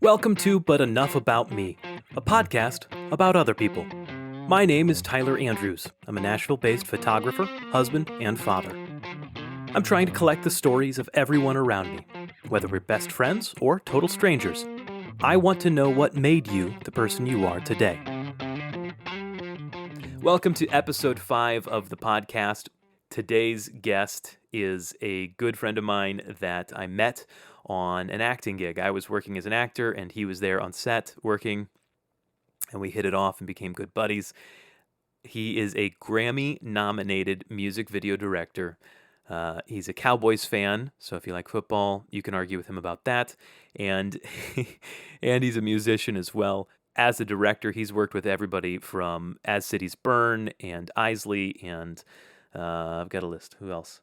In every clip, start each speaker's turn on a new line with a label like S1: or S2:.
S1: Welcome to But Enough About Me, a podcast about other people. My name is Tyler Andrews. I'm a Nashville-based photographer, husband, and father. I'm trying to collect the stories of everyone around me, whether we're best friends or total strangers. I want to know what made you the person you are today. Welcome to episode 5 of the podcast. Today's guest is a good friend of mine that I met on an acting gig. I was working as an actor, and he was there on set working, and we hit it off and became good buddies. He is a Grammy-nominated music video director. He's a Cowboys fan, so if you like football, you can argue with him about that. And and he's a musician as well. As a director, he's worked with everybody from As Cities Burn and Isley, and I've got a list. Who else?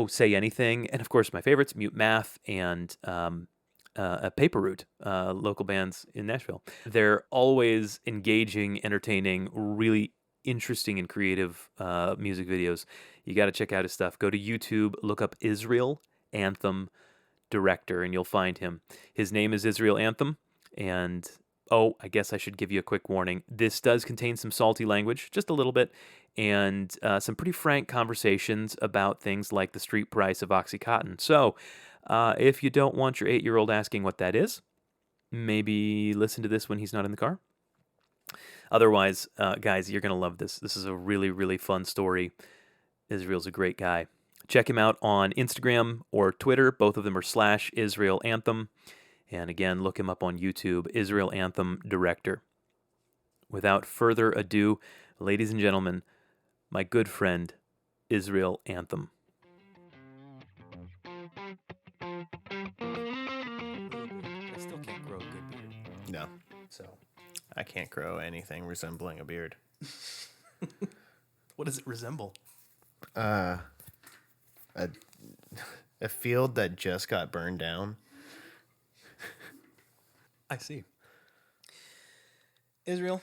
S1: Say Anything, and of course my favorites, Mute Math and Paper Route, local bands in Nashville. They're always engaging, entertaining, really interesting and creative music videos. You got to check out his stuff. Go to YouTube, look up Israel Anthem director, and you'll find him. His name is Israel Anthem, and I guess I should give you a quick warning. This does contain some salty language, just a little bit, and some pretty frank conversations about things like the street price of Oxycontin. So if you don't want your 8-year-old asking what that is, maybe listen to this when he's not in the car. Otherwise, guys, you're going to love this. This is a really, really fun story. Israel's a great guy. Check him out on Instagram or Twitter. Both of them are /Israel Anthem. And again, look him up on YouTube, Israel Anthem Director. Without further ado, ladies and gentlemen, my good friend, Israel Anthem. I still can't grow a good beard.
S2: No.
S1: So,
S2: I can't grow anything resembling a beard.
S1: what does it resemble?
S2: A field that just got burned down.
S1: I see. Israel,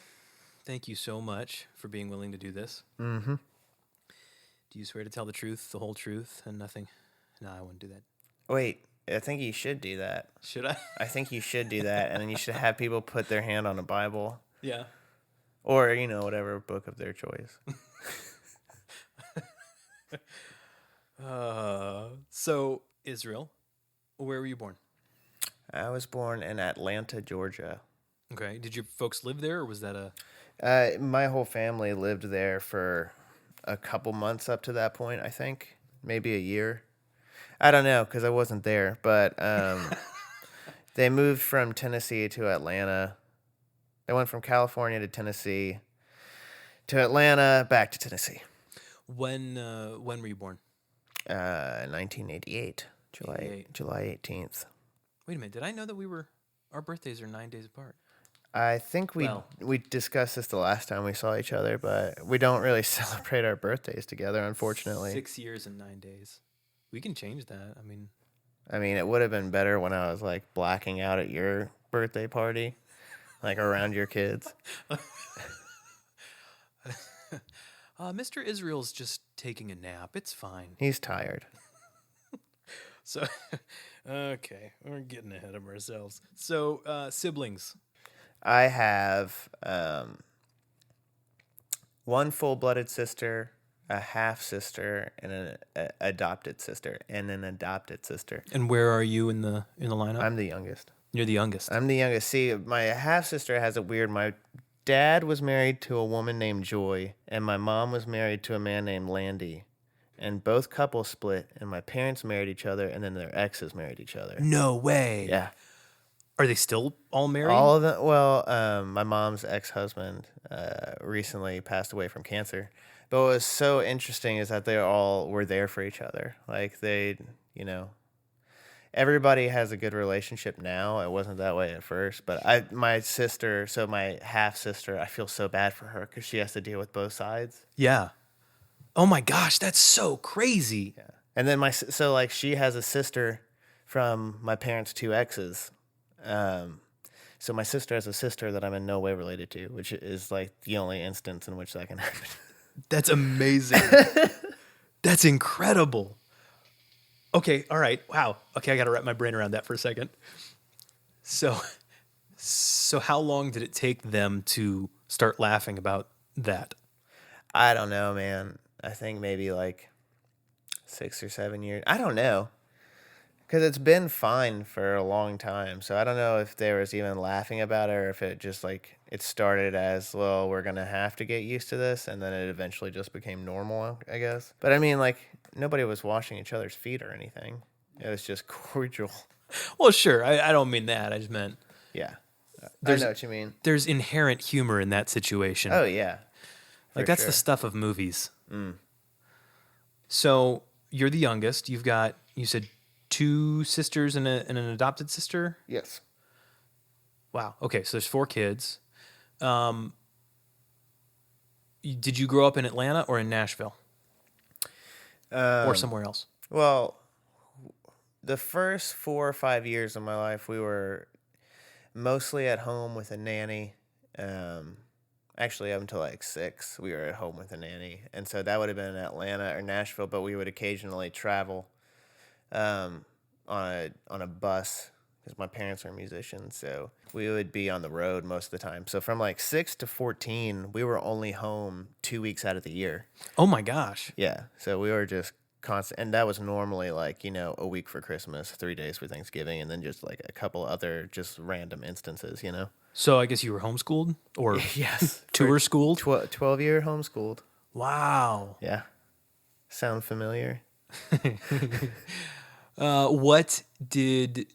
S1: thank you so much for being willing to do this.
S2: Mm-hmm.
S1: Do you swear to tell the truth, the whole truth, and nothing? No, I wouldn't do that.
S2: Wait, I think you should do that.
S1: Should I?
S2: I think you should do that, and then you should have people put their hand on a Bible.
S1: Yeah.
S2: Or, whatever book of their choice.
S1: So, Israel, where were you born?
S2: I was born in Atlanta, Georgia.
S1: Okay. Did your folks live there, or was that a...
S2: My whole family lived there for a couple months up to that point, I think. Maybe a year. I don't know, because I wasn't there. But they moved from Tennessee to Atlanta. They went from California to Tennessee to Atlanta, back to Tennessee.
S1: When were you born?
S2: 1988, July 18th.
S1: Wait a minute. Did I know that our birthdays are 9 days apart?
S2: I think we discussed this the last time we saw each other, but we don't really celebrate our birthdays together, unfortunately.
S1: 6 years and 9 days. We can change that.
S2: I mean, it would have been better when I was like blacking out at your birthday party, like around your kids.
S1: Mr. Israel's just taking a nap. It's fine.
S2: He's tired.
S1: So, okay, we're getting ahead of ourselves. So, siblings.
S2: I have one full-blooded sister, a half-sister, and an adopted sister,
S1: And where are you in the lineup?
S2: I'm the youngest.
S1: You're the youngest.
S2: I'm the youngest. See, my half-sister has my dad was married to a woman named Joy, and my mom was married to a man named Landy. And both couples split, and my parents married each other, and then their exes married each other.
S1: No way.
S2: Yeah.
S1: Are they still all married?
S2: All of them. Well, my mom's ex-husband recently passed away from cancer. But what was so interesting is that they all were there for each other. Like everybody has a good relationship now. It wasn't that way at first. But my sister, so my half-sister, I feel so bad for her because she has to deal with both sides.
S1: Yeah. Oh my gosh, that's so crazy.
S2: Yeah. And then she has a sister from my parents' two exes. So my sister has a sister that I'm in no way related to, which is like the only instance in which that can happen.
S1: That's amazing. That's incredible. Okay, all right. Wow. Okay, I got to wrap my brain around that for a second. So, so how long did it take them to start laughing about that?
S2: I don't know, man. I think maybe like 6 or 7 years. I don't know. Because it's been fine for a long time. So I don't know if there was even laughing about it or if it just like it started as, well, we're going to have to get used to this. And then it eventually just became normal, I guess. But I mean, like, nobody was washing each other's feet or anything. It was just cordial.
S1: Well, sure. I don't mean that. I just meant
S2: Yeah. I
S1: there's
S2: know what you mean.
S1: there's inherent humor in that situation.
S2: Oh, yeah.
S1: Like
S2: For
S1: that's
S2: sure.
S1: the stuff of movies. So you're the youngest. You've got, you said, two sisters and an adopted sister.
S2: Yes.
S1: Wow. Okay, so there's 4 kids. Did you grow up in Atlanta or in Nashville or somewhere else?
S2: Well, the first 4 or 5 years of my life, we were mostly at home with a nanny. Actually, up until like 6, we were at home with a nanny, and so that would have been in Atlanta or Nashville. But we would occasionally travel on a bus because my parents are musicians, so we would be on the road most of the time. So from like 6 to 14, we were only home 2 weeks out of the year.
S1: Oh my gosh.
S2: Yeah, so we were just constant, and that was normally like a week for Christmas, 3 days for Thanksgiving, and then just like a couple other just random instances.
S1: So I guess you were homeschooled or
S2: Yes,
S1: tour schooled?
S2: 12-year homeschooled.
S1: Wow.
S2: Yeah, sound familiar?
S1: What did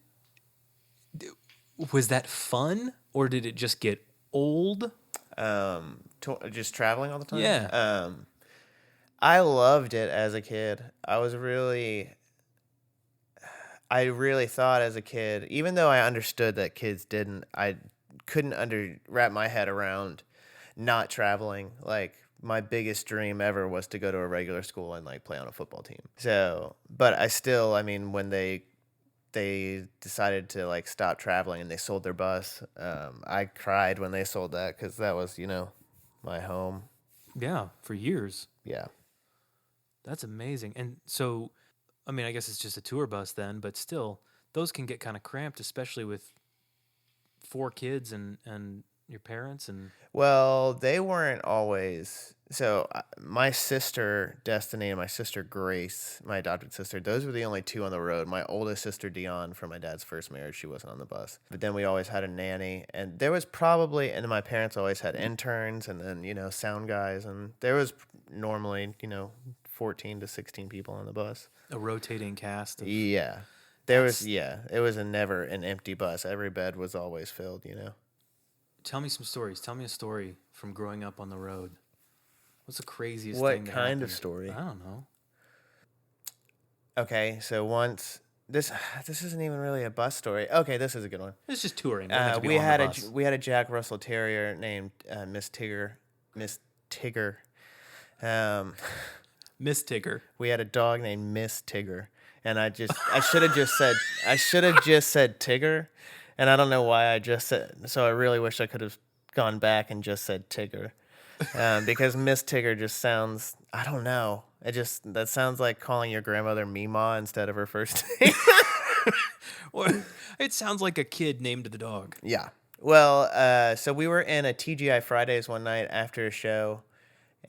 S1: was that fun or did it just get old?
S2: Just traveling all the time.
S1: Yeah.
S2: I loved it as a kid. I really thought as a kid, even though I understood that kids didn't, I couldn't wrap my head around not traveling. Like my biggest dream ever was to go to a regular school and like play on a football team. So, but I mean, when they decided to like stop traveling and they sold their bus, I cried when they sold that because that was, my home.
S1: Yeah, for years.
S2: Yeah.
S1: That's amazing. And so, I mean, I guess it's just a tour bus then, but still, those can get kind of cramped, especially with 4 kids and your parents and.
S2: Well, they weren't always. So my sister Destiny and my sister Grace, my adopted sister, those were the only two on the road. My oldest sister Dion from my dad's first marriage, she wasn't on the bus. But then we always had a nanny, and there was probably, and my parents always had interns, and then sound guys, and there was normally 14 to 16 people on the bus.
S1: A rotating cast.
S2: Yeah. There was, it was never an empty bus. Every bed was always filled.
S1: Tell me some stories. Tell me a story from growing up on the road. What's the craziest
S2: What
S1: thing that
S2: kind of
S1: happened?
S2: story?
S1: I don't know.
S2: Okay, so once this isn't even really a bus story. Okay, this is a good one.
S1: It's just touring. It doesn't have to be
S2: We
S1: on
S2: had
S1: the
S2: a
S1: bus.
S2: we had a Jack Russell Terrier named Miss Tigger.
S1: Miss Tigger.
S2: We had a dog named Miss Tigger, and I should have just said Tigger, and I don't know why I just said. So I really wish I could have gone back and just said Tigger, because Miss Tigger just sounds. I don't know. That sounds like calling your grandmother Meemaw instead of her first name.
S1: Well, it sounds like a kid named the dog.
S2: Yeah. Well, so we were in a TGI Fridays one night after a show,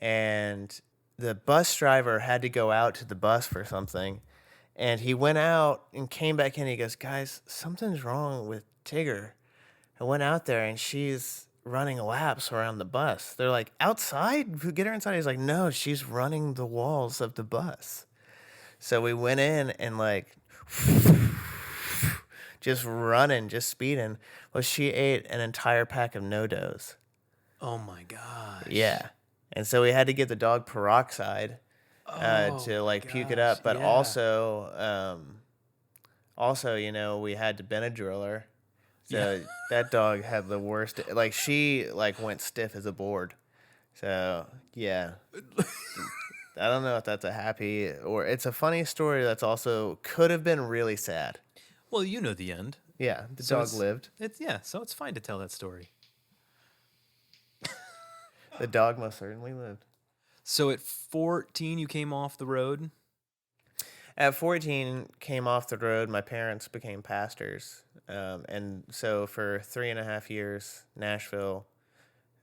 S2: and the bus driver had to go out to the bus for something, and he went out and came back in. He goes, "Guys, something's wrong with Tigger." I went out there, and she's running laps around the bus. They're like, "Outside? Get her inside." He's like, "No, she's running the walls of the bus." So we went in and like just running, just speeding. Well, she ate an entire pack of No-Dos.
S1: Oh my gosh.
S2: Yeah. And so we had to give the dog peroxide to like puke it up. But
S1: yeah.
S2: also, we had to Benadryl her. So that dog had the worst. Like she went stiff as a board. So yeah. I don't know if that's a happy or it's a funny story that's also could have been really sad.
S1: Well, you know the end.
S2: Yeah, the
S1: So
S2: dog lived.
S1: So it's fine to tell that story.
S2: The dog most certainly lived.
S1: So at 14, you came off the road?
S2: At 14, came off the road. My parents became pastors. And so for 3.5 years, Nashville.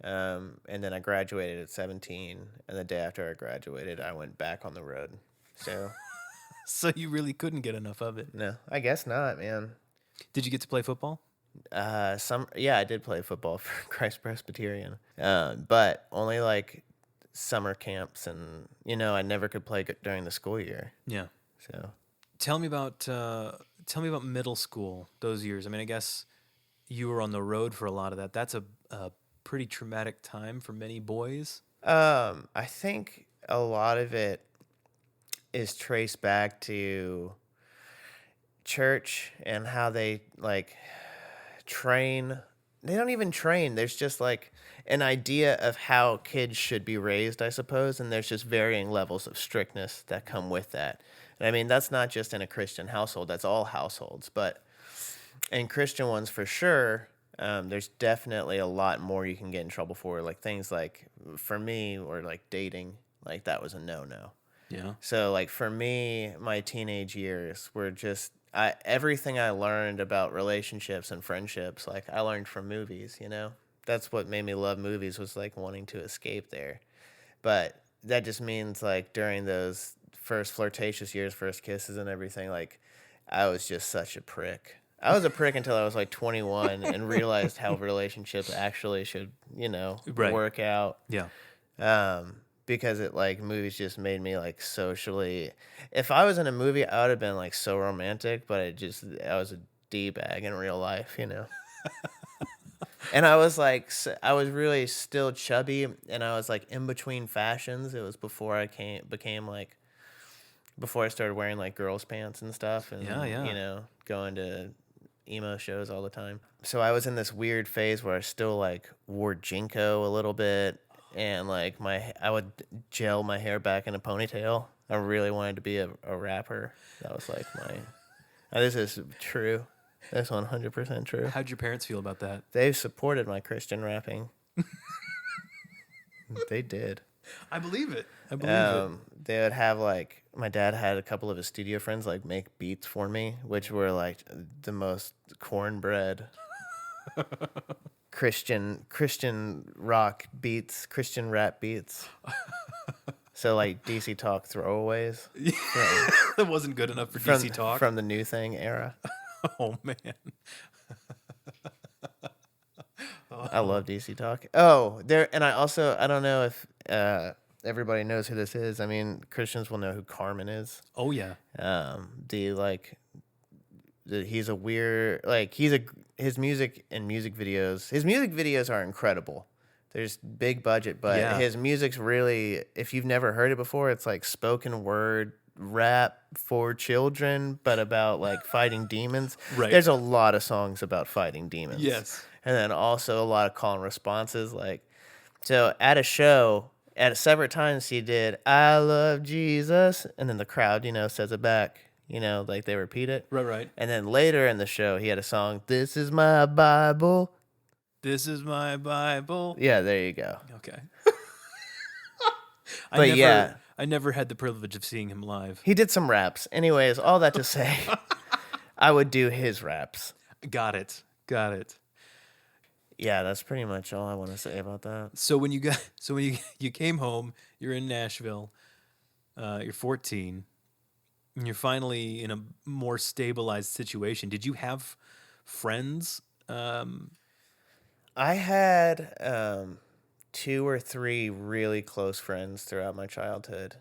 S2: And then I graduated at 17. And the day after I graduated, I went back on the road. So,
S1: So you really couldn't get enough of it.
S2: no, I guess not, man.
S1: Did you get to play football?
S2: I did play football for Christ Presbyterian. But only like summer camps, and I never could play during the school year.
S1: Yeah.
S2: So
S1: Tell me about middle school, those years. I mean, I guess you were on the road for a lot of that. That's a pretty traumatic time for many boys.
S2: I think a lot of it is traced back to church and how they like train. They don't even train. There's just like an idea of how kids should be raised, I suppose, and there's just varying levels of strictness that come with that. And I mean, that's not just in a Christian household, that's all households, but in Christian ones for sure, there's definitely a lot more you can get in trouble for, like things like, for me, or like dating, like that was a no-no.
S1: Yeah.
S2: So like for me, my teenage years were just everything I learned about relationships and friendships, like I learned from movies, That's what made me love movies, was like wanting to escape there. But that just means like during those first flirtatious years, first kisses and everything, like I was just such a prick. I was a prick until I was like 21 and realized how relationships actually should,
S1: Right.
S2: work out.
S1: Yeah.
S2: Because it like movies just made me like socially. If I was in a movie, I would have been like so romantic, but I was a D-bag in real life, And I was like, I was really still chubby, and I was like in between fashions. It was before I before I started wearing like girls' pants and stuff, and
S1: Yeah.
S2: going to emo shows all the time. So I was in this weird phase where I still like wore Jinko a little bit, and like I would gel my hair back in a ponytail. I really wanted to be a rapper. That was like this is true. That's 100% true.
S1: How'd your parents feel about that?
S2: They supported my Christian rapping. They did.
S1: I believe it. it.
S2: They would have like, my dad had a couple of his studio friends like make beats for me, which were like the most cornbread Christian rock beats, Christian rap beats. So like DC Talk throwaways.
S1: That wasn't good enough for DC Talk.
S2: From the New Thing era.
S1: Oh man.
S2: I love DC Talk. Oh, and I don't know if everybody knows who this is. I mean, Christians will know who Carmen is.
S1: Oh yeah.
S2: He's a weird, like his music and music videos. His music videos are incredible. There's big budget, but his music's really, if you've never heard it before, it's like spoken word rap for children, but about like fighting demons.
S1: Right.
S2: There's a lot of songs about fighting demons.
S1: Yes.
S2: And then also a lot of call and responses. Like, so at a show, at several times he did, "I love Jesus," and then the crowd, says it back. Like they repeat it.
S1: Right.
S2: And then later in the show, he had a song, "This is my Bible."
S1: This is my Bible.
S2: Yeah, there you go.
S1: Okay. I never had the privilege of seeing him live.
S2: He did some raps. Anyways, all that to say, I would do his raps.
S1: Got it.
S2: Yeah, that's pretty much all I want to say about that.
S1: So when you came home, you're in Nashville. You're 14. And you're finally in a more stabilized situation. Did you have friends?
S2: I had 2 or 3 really close friends throughout my childhood.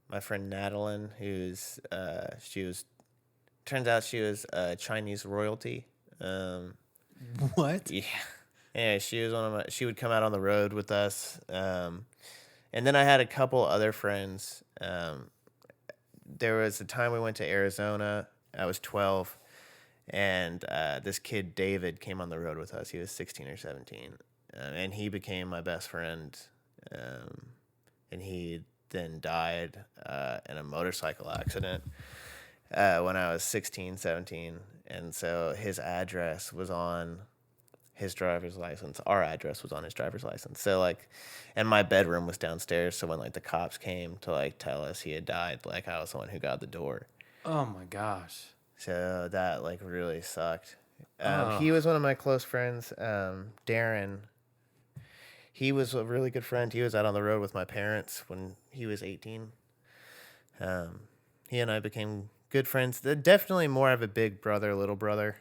S2: My friend Nadeline, turns out she was Chinese royalty.
S1: What?
S2: Yeah, she was she would come out on the road with us. And then I had a couple other friends. There was a time we went to Arizona. I was 12, and this kid David came on the road with us. He was 16 or 17, and he became my best friend. And he then died in a motorcycle accident when I was 16, 17. And so his address was on his driver's license. Our address was on his driver's license. So like, and my bedroom was downstairs. So when like the cops came to like tell us he had died, like I was the one who got the door.
S1: Oh my gosh.
S2: So that like really sucked.
S1: Oh.
S2: He was one of my close friends, Darren. He was a really good friend. He was out on the road with my parents when he was 18. He and I became good friends. They're definitely more of a big brother, little brother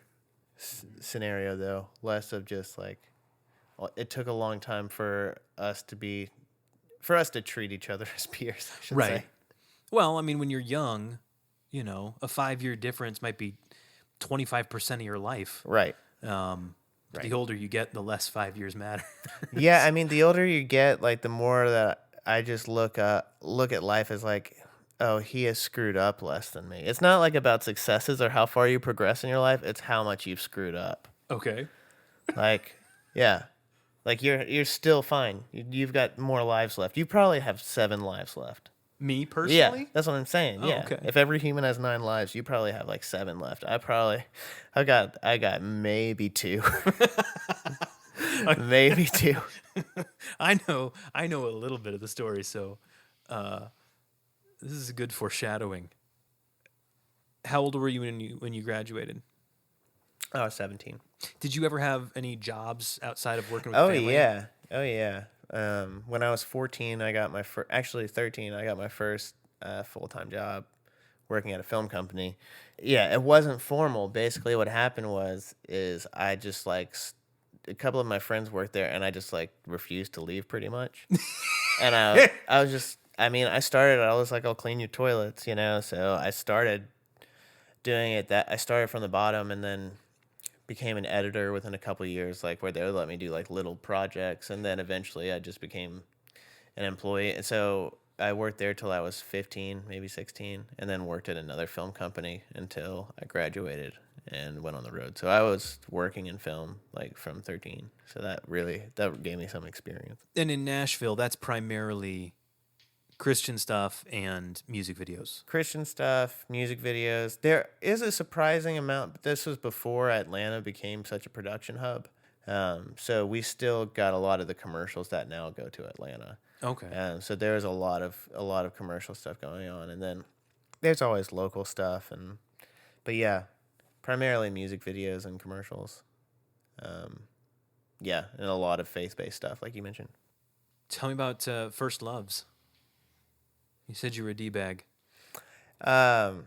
S2: scenario, though. Less of just like, it took a long time for us to treat each other as peers, I should say.
S1: Well, I mean, when you're young, you know, a 5-year difference might be 25% of your life.
S2: Right.
S1: The older you get, the less 5 years matter.
S2: Yeah, I mean, the older you get, like the more that I just look at life as like, oh, he has screwed up less than me. It's not like about successes or how far you progress in your life. It's how much you've screwed up.
S1: Okay.
S2: Like, yeah, like you're still fine. You've got more lives left. You probably have 7 lives left.
S1: Me personally?
S2: Yeah, that's what I'm saying.
S1: Oh,
S2: Yeah,
S1: okay.
S2: if every human has 9 lives, you probably have like 7 left. I got maybe 2. Maybe 2.
S1: I know a little bit of the story, so this is a good foreshadowing. How old were you when you graduated?
S2: I was 17.
S1: Did you ever have any jobs outside of working with
S2: Oh
S1: family?
S2: yeah. Oh yeah. When I was 14, I got my actually 13, I got my first full-time job working at a film company. Yeah, it wasn't formal. Basically what happened is I just like a couple of my friends worked there and I just like refused to leave pretty much. And I was just, I mean, I was like, I'll clean your toilets, you know? So I started doing it I started from the bottom and then became an editor within a couple of years, like where they would let me do like little projects. And then eventually I just became an employee. And so I worked there till I was 15, maybe 16, and then worked at another film company until I graduated and went on the road. So I was working in film like from 13. So that gave me some experience.
S1: And in Nashville, that's primarily Christian stuff and music videos.
S2: Christian stuff, music videos. There is a surprising amount, but this was before Atlanta became such a production hub. So we still got a lot of the commercials that now go to Atlanta.
S1: Okay.
S2: So there's a lot of commercial stuff going on, and then there's always local stuff, but yeah, primarily music videos and commercials. Yeah, and a lot of faith-based stuff, like you mentioned.
S1: Tell me about First Loves. You said you were a D-bag.
S2: God.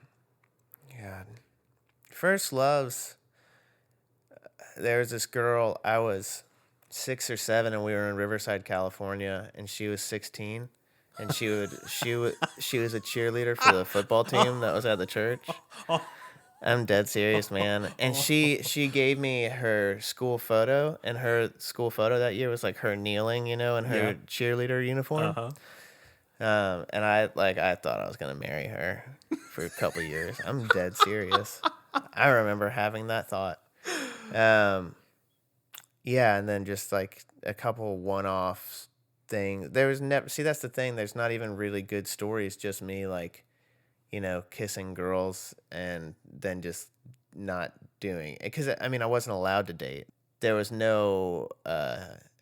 S2: First Loves, there was this girl, I was 6 or 7, and we were in Riverside, California, and she was 16, and she was a cheerleader for the football team that was at the church. I'm dead serious, man. And she gave me her school photo, and her school photo that year was like her kneeling, you know, in her cheerleader uniform.
S1: Uh-huh.
S2: And I thought I was gonna marry her for a couple of years. I'm dead serious. I remember having that thought. Yeah, and then just like a couple one-off things. There was never. See, that's the thing. There's not even really good stories. Just me, like, you know, kissing girls and then just not doing it. Because I mean, I wasn't allowed to date. There was no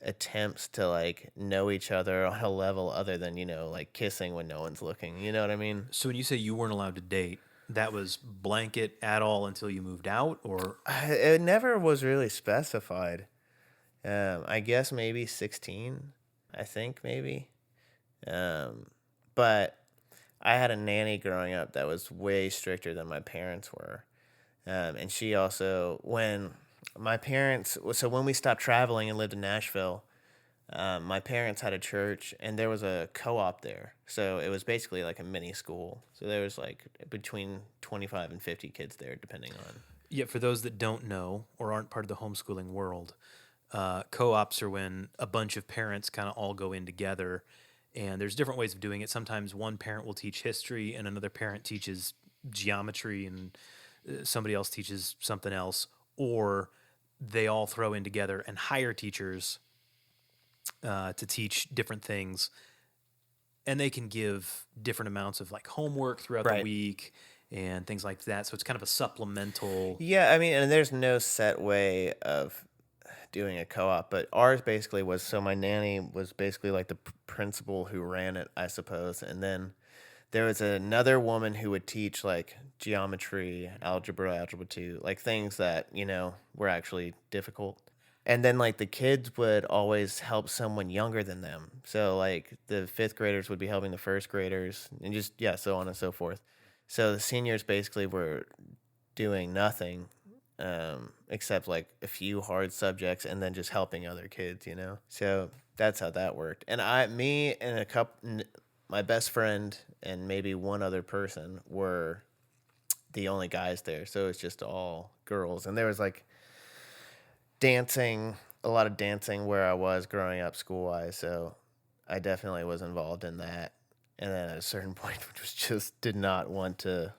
S2: attempts to like know each other on a level other than, you know, like kissing when no one's looking. You know what I mean?
S1: So when you say you weren't allowed to date, that was blanket at all until you moved out, or?
S2: It never was really specified. I guess maybe 16, I think maybe. But I had a nanny growing up that was way stricter than my parents were. And she also, when we stopped traveling and lived in Nashville, my parents had a church and there was a co-op there. So it was basically like a mini school. So there was like between 25 and 50 kids there, depending on.
S1: Yeah, for those that don't know or aren't part of the homeschooling world, co-ops are when a bunch of parents kind of all go in together, and there's different ways of doing it. Sometimes one parent will teach history and another parent teaches geometry and somebody else teaches something else, or they all throw in together and hire teachers to teach different things, and they can give different amounts of like homework throughout the week and things like that. So it's kind of a supplemental.
S2: Yeah, I mean, and there's no set way of doing a co-op, but ours basically was, so my nanny was basically like the principal who ran it, I suppose. And then there was another woman who would teach like geometry, algebra 2, like things that, were actually difficult. And then like the kids would always help someone younger than them. So like the fifth graders would be helping the first graders and just, yeah, so on and so forth. So the seniors basically were doing nothing except like a few hard subjects and then just helping other kids. So that's how that worked. And me and my best friend and maybe one other person were the only guys there. So it's just all girls. And there was like dancing, a lot of dancing where I was growing up school wise. So I definitely was involved in that. And then at a certain point, which just did not want to,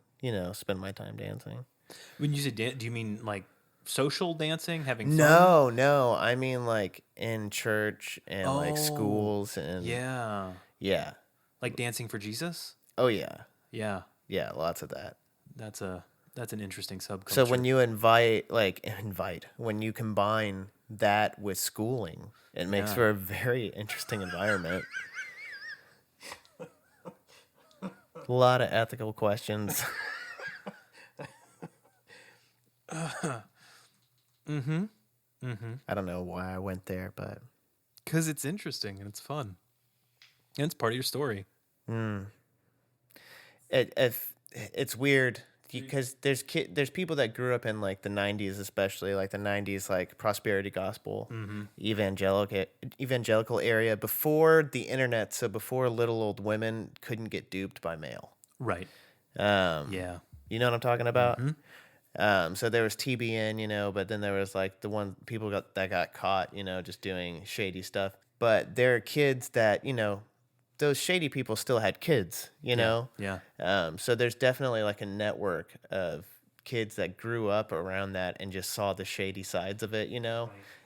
S2: spend my time dancing.
S1: When you say dance, do you mean like social dancing, having fun?
S2: No. I mean like in church and like
S1: Oh,
S2: schools and
S1: yeah.
S2: yeah.
S1: Like dancing for Jesus?
S2: Oh yeah.
S1: Yeah.
S2: Yeah, lots of that.
S1: That's an interesting subculture.
S2: So when you when you combine that with schooling, it makes
S1: Yeah.
S2: for a very interesting environment. A lot of ethical questions. I don't know why I went there, but
S1: Because it's interesting and it's fun. And it's part of your story.
S2: it's weird because there's people that grew up in like the 90s, especially like the 90s, like prosperity gospel, evangelical area before the internet. So before little old women couldn't get duped by mail.
S1: Right.
S2: Um,
S1: Yeah.
S2: you know what I'm talking about? So there was TBN, but then there was like the one people that got caught, just doing shady stuff. But there are kids that, those shady people still had kids,
S1: Yeah.
S2: So there's definitely like a network of kids that grew up around that and just saw the shady sides of it.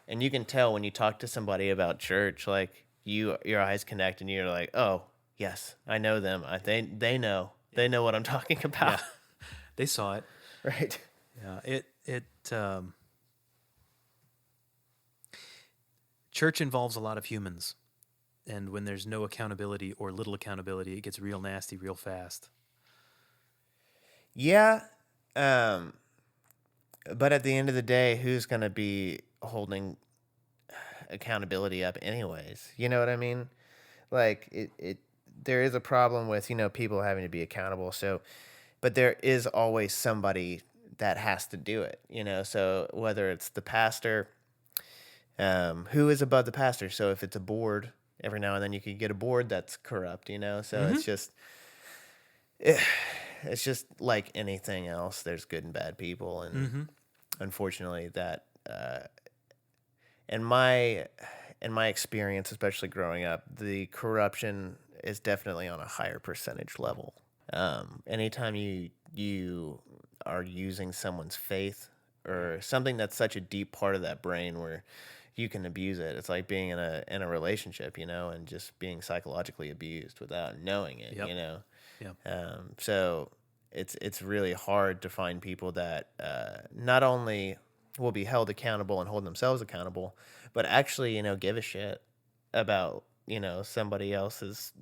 S2: And you can tell when you talk to somebody about church, like your eyes connect and you're like, oh yes, I know them. They know what I'm talking about.
S1: Yeah. They saw it.
S2: Right.
S1: Yeah. Church involves a lot of humans. And when there's no accountability or little accountability, it gets real nasty real fast.
S2: Yeah. But at the end of the day, who's going to be holding accountability up anyways? You know what I mean? Like there is a problem with, people having to be accountable. So, but there is always somebody that has to do it, so whether it's the pastor, who is above the pastor. So if it's a board, every now and then you could get a board that's corrupt, so it's just like anything else. There's good and bad people. And unfortunately that, in my experience, especially growing up, the corruption is definitely on a higher percentage level. Anytime you are using someone's faith or something that's such a deep part of that brain where you can abuse it. It's like being in a relationship, and just being psychologically abused without knowing it.
S1: Yep. Yep.
S2: So it's really hard to find people that not only will be held accountable and hold themselves accountable, but actually, give a shit about, somebody else's,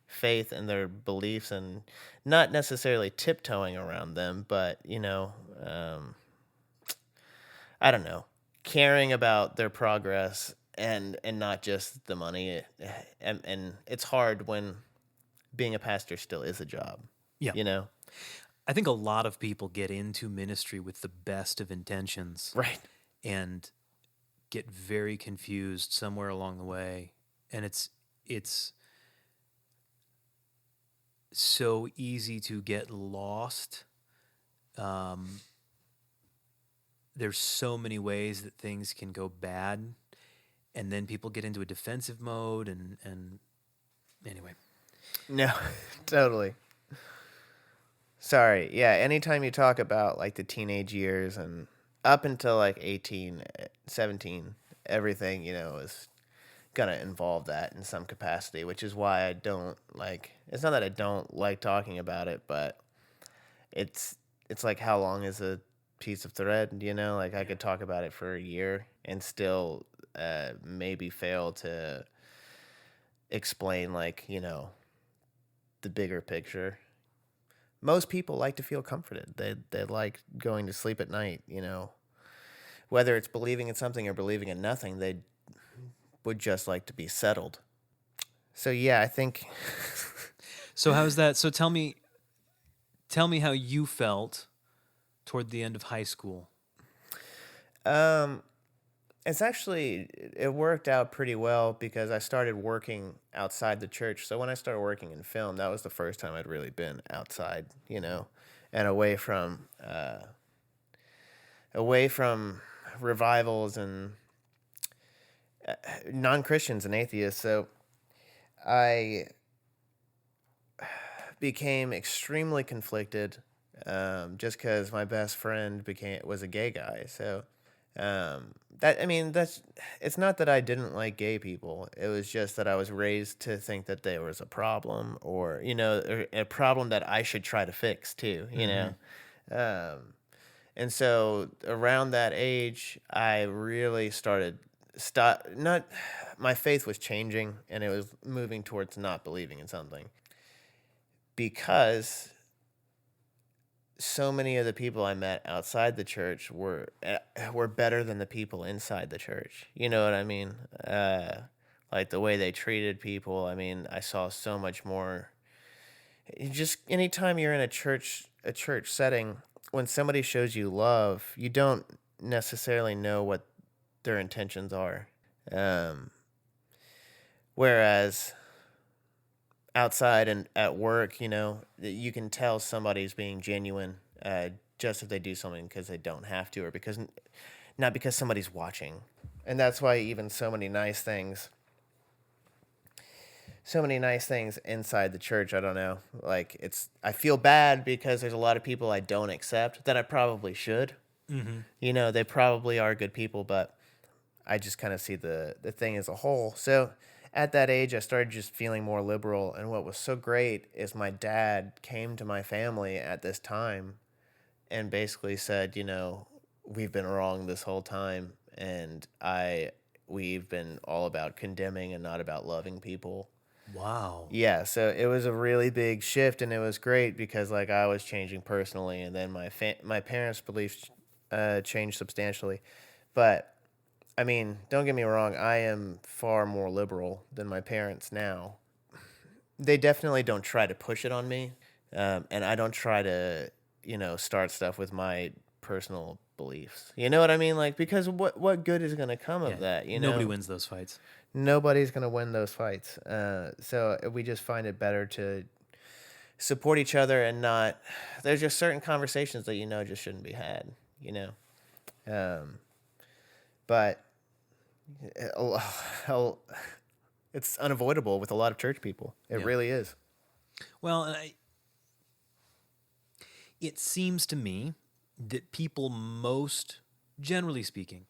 S2: faith and their beliefs, and not necessarily tiptoeing around them, but, I don't know, caring about their progress and not just the money. And it's hard when being a pastor still is a job.
S1: Yeah. I think a lot of people get into ministry with the best of intentions.
S2: Right.
S1: And get very confused somewhere along the way. And it's so easy to get lost. There's so many ways that things can go bad, and then people get into a defensive mode, and anyway.
S2: No, totally. Sorry. Yeah, anytime you talk about like the teenage years and up until like 18, 17, everything, is going to involve that in some capacity, which is why I don't like, it's not that I don't like talking about it, but it's like, how long is a piece of thread, like I could talk about it for a year and still maybe fail to explain, like, the bigger picture. Most people like to feel comforted. They like going to sleep at night, whether it's believing in something or believing in nothing, they would just like to be settled. So yeah, I think
S1: So how's that? So tell me how you felt toward the end of high school.
S2: um it worked out pretty well because I started working outside the church. So when I started working in film, that was the first time I'd really been outside, and away from revivals and non-Christians and atheists. So I became extremely conflicted, just because my best friend was a gay guy. So that's it's not that I didn't like gay people. It was just that I was raised to think that there was a problem, or or a problem that I should try to fix too. And so around that age, I really started not my faith was changing, and it was moving towards not believing in something, because so many of the people I met outside the church were better than the people inside the church. You know what I mean? Like the way they treated people. I mean, I saw so much more. Just anytime you're in a church setting, when somebody shows you love, you don't necessarily know what their intentions are. Whereas outside and at work, you can tell somebody's being genuine, just if they do something because they don't have to, or not because somebody's watching. And that's why even so many nice things inside the church, I don't know, like I feel bad because there's a lot of people I don't accept that I probably should.
S1: Mm-hmm.
S2: They probably are good people, but I just kind of see the thing as a whole. So at that age, I started just feeling more liberal. And what was so great is my dad came to my family at this time and basically said, we've been wrong this whole time. And we've been all about condemning and not about loving people.
S1: Wow.
S2: Yeah, so it was a really big shift, and it was great because, like, I was changing personally, and then my parents' beliefs changed substantially. But I mean, don't get me wrong, I am far more liberal than my parents now. They definitely don't try to push it on me, and I don't try to, start stuff with my personal beliefs. You know what I mean? Like, because what good is going to come of that?
S1: Nobody wins those fights.
S2: Nobody's going to win those fights. So we just find it better to support each other and not. There's just certain conversations that just shouldn't be had. But it's unavoidable with a lot of church people. It really is.
S1: Well, it seems to me that generally speaking,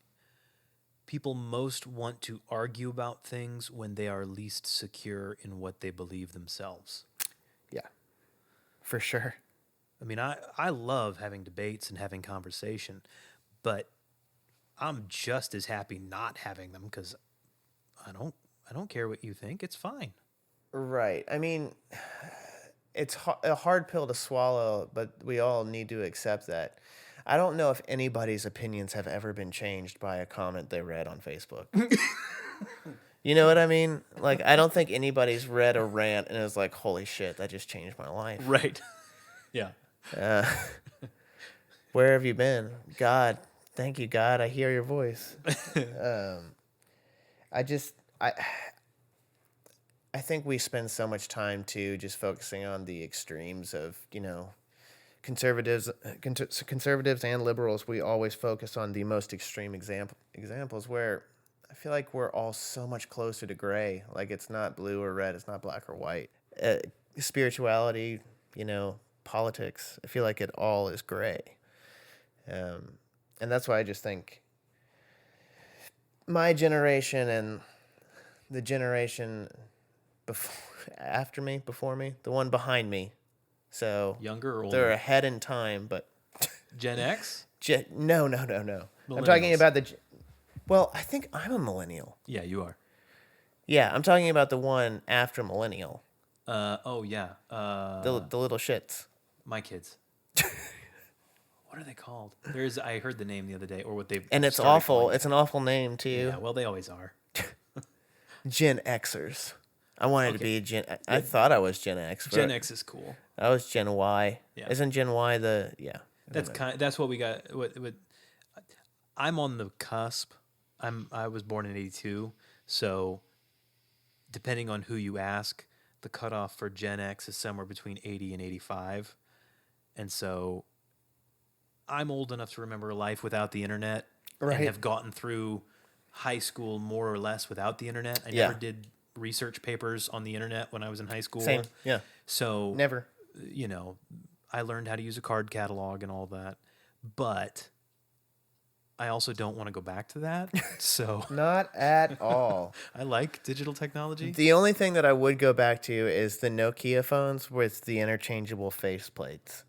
S1: people most want to argue about things when they are least secure in what they believe themselves.
S2: Yeah, for sure.
S1: I mean, I love having debates and having conversation, but I'm just as happy not having them because I don't care what you think. It's fine.
S2: Right. I mean, it's a hard pill to swallow, but we all need to accept that. I don't know if anybody's opinions have ever been changed by a comment they read on Facebook. You know what I mean? Like, I don't think anybody's read a rant and is like, holy shit, that just changed my life.
S1: Right. Yeah.
S2: Where have you been? God, thank you, God. I hear your voice. I think we spend so much time too just focusing on the extremes of, conservatives and liberals. We always focus on the most extreme examples where I feel like we're all so much closer to gray. Like, it's not blue or red, it's not black or white. Spirituality, politics, I feel like it all is gray. And that's why I just think my generation and the generation before me, the one behind me. So
S1: younger or older?
S2: they're ahead in time, but
S1: Gen X?
S2: No. I'm talking
S1: Millennials.
S2: about well, I think I'm a millennial.
S1: Yeah, you are.
S2: Yeah, I'm talking about the one after millennial.
S1: Oh yeah.
S2: The little shits.
S1: My kids. What are they called? I heard the name the other day, or what they've
S2: And it's
S1: started
S2: awful.
S1: calling
S2: It's an awful name too.
S1: Yeah, well, they always are.
S2: Gen Xers. I wanted to
S1: Okay.
S2: be a I thought I was Gen X. But
S1: Gen X is cool.
S2: I was Gen Y.
S1: Yeah.
S2: Isn't Gen Y the
S1: That's what we got. What I'm on the cusp. I was born in '82, so depending on who you ask, the cutoff for Gen X is somewhere between 80 and 85, and so I'm old enough to remember life without the internet,
S2: Right.
S1: and have gotten through high school more or less without the internet. I
S2: Yeah.
S1: never did research papers on the internet when I was in high school.
S2: Same. Yeah.
S1: So
S2: Never.
S1: I learned how to use a card catalog and all that, but I also don't want to go back to that. So
S2: Not at all.
S1: I like digital technology.
S2: The only thing that I would go back to is the Nokia phones with the interchangeable faceplates.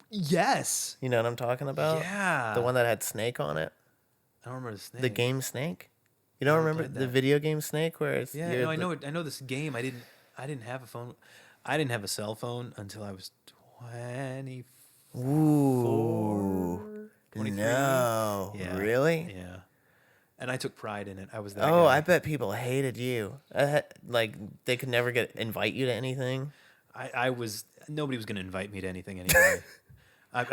S1: Yes.
S2: You know what I'm talking about?
S1: Yeah.
S2: The one that had Snake on it.
S1: I don't remember the snake.
S2: The game Snake. You don't
S1: Never
S2: remember
S1: played
S2: the
S1: that.
S2: video game Snake where it's
S1: Yeah,
S2: you're
S1: no, I
S2: the-
S1: know it. I know this game. I didn't have a phone. I didn't have a cell phone until I was 24.
S2: Ooh.
S1: 23?
S2: No.
S1: Yeah.
S2: Really?
S1: Yeah. And I took pride in it. I was that
S2: Oh,
S1: guy.
S2: I bet people hated you. Like they could never invite you to anything.
S1: I was nobody was going to invite me to anything anyway. I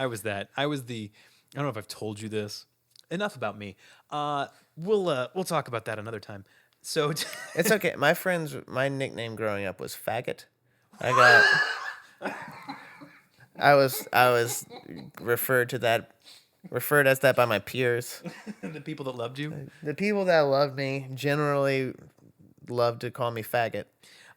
S1: was that. I was the. I don't know if I've told you this. Enough about me. We'll talk about that another time. So
S2: It's okay. My nickname growing up was faggot. I was referred as that by my peers.
S1: the people that loved you,
S2: The people that love me generally love to call me faggot.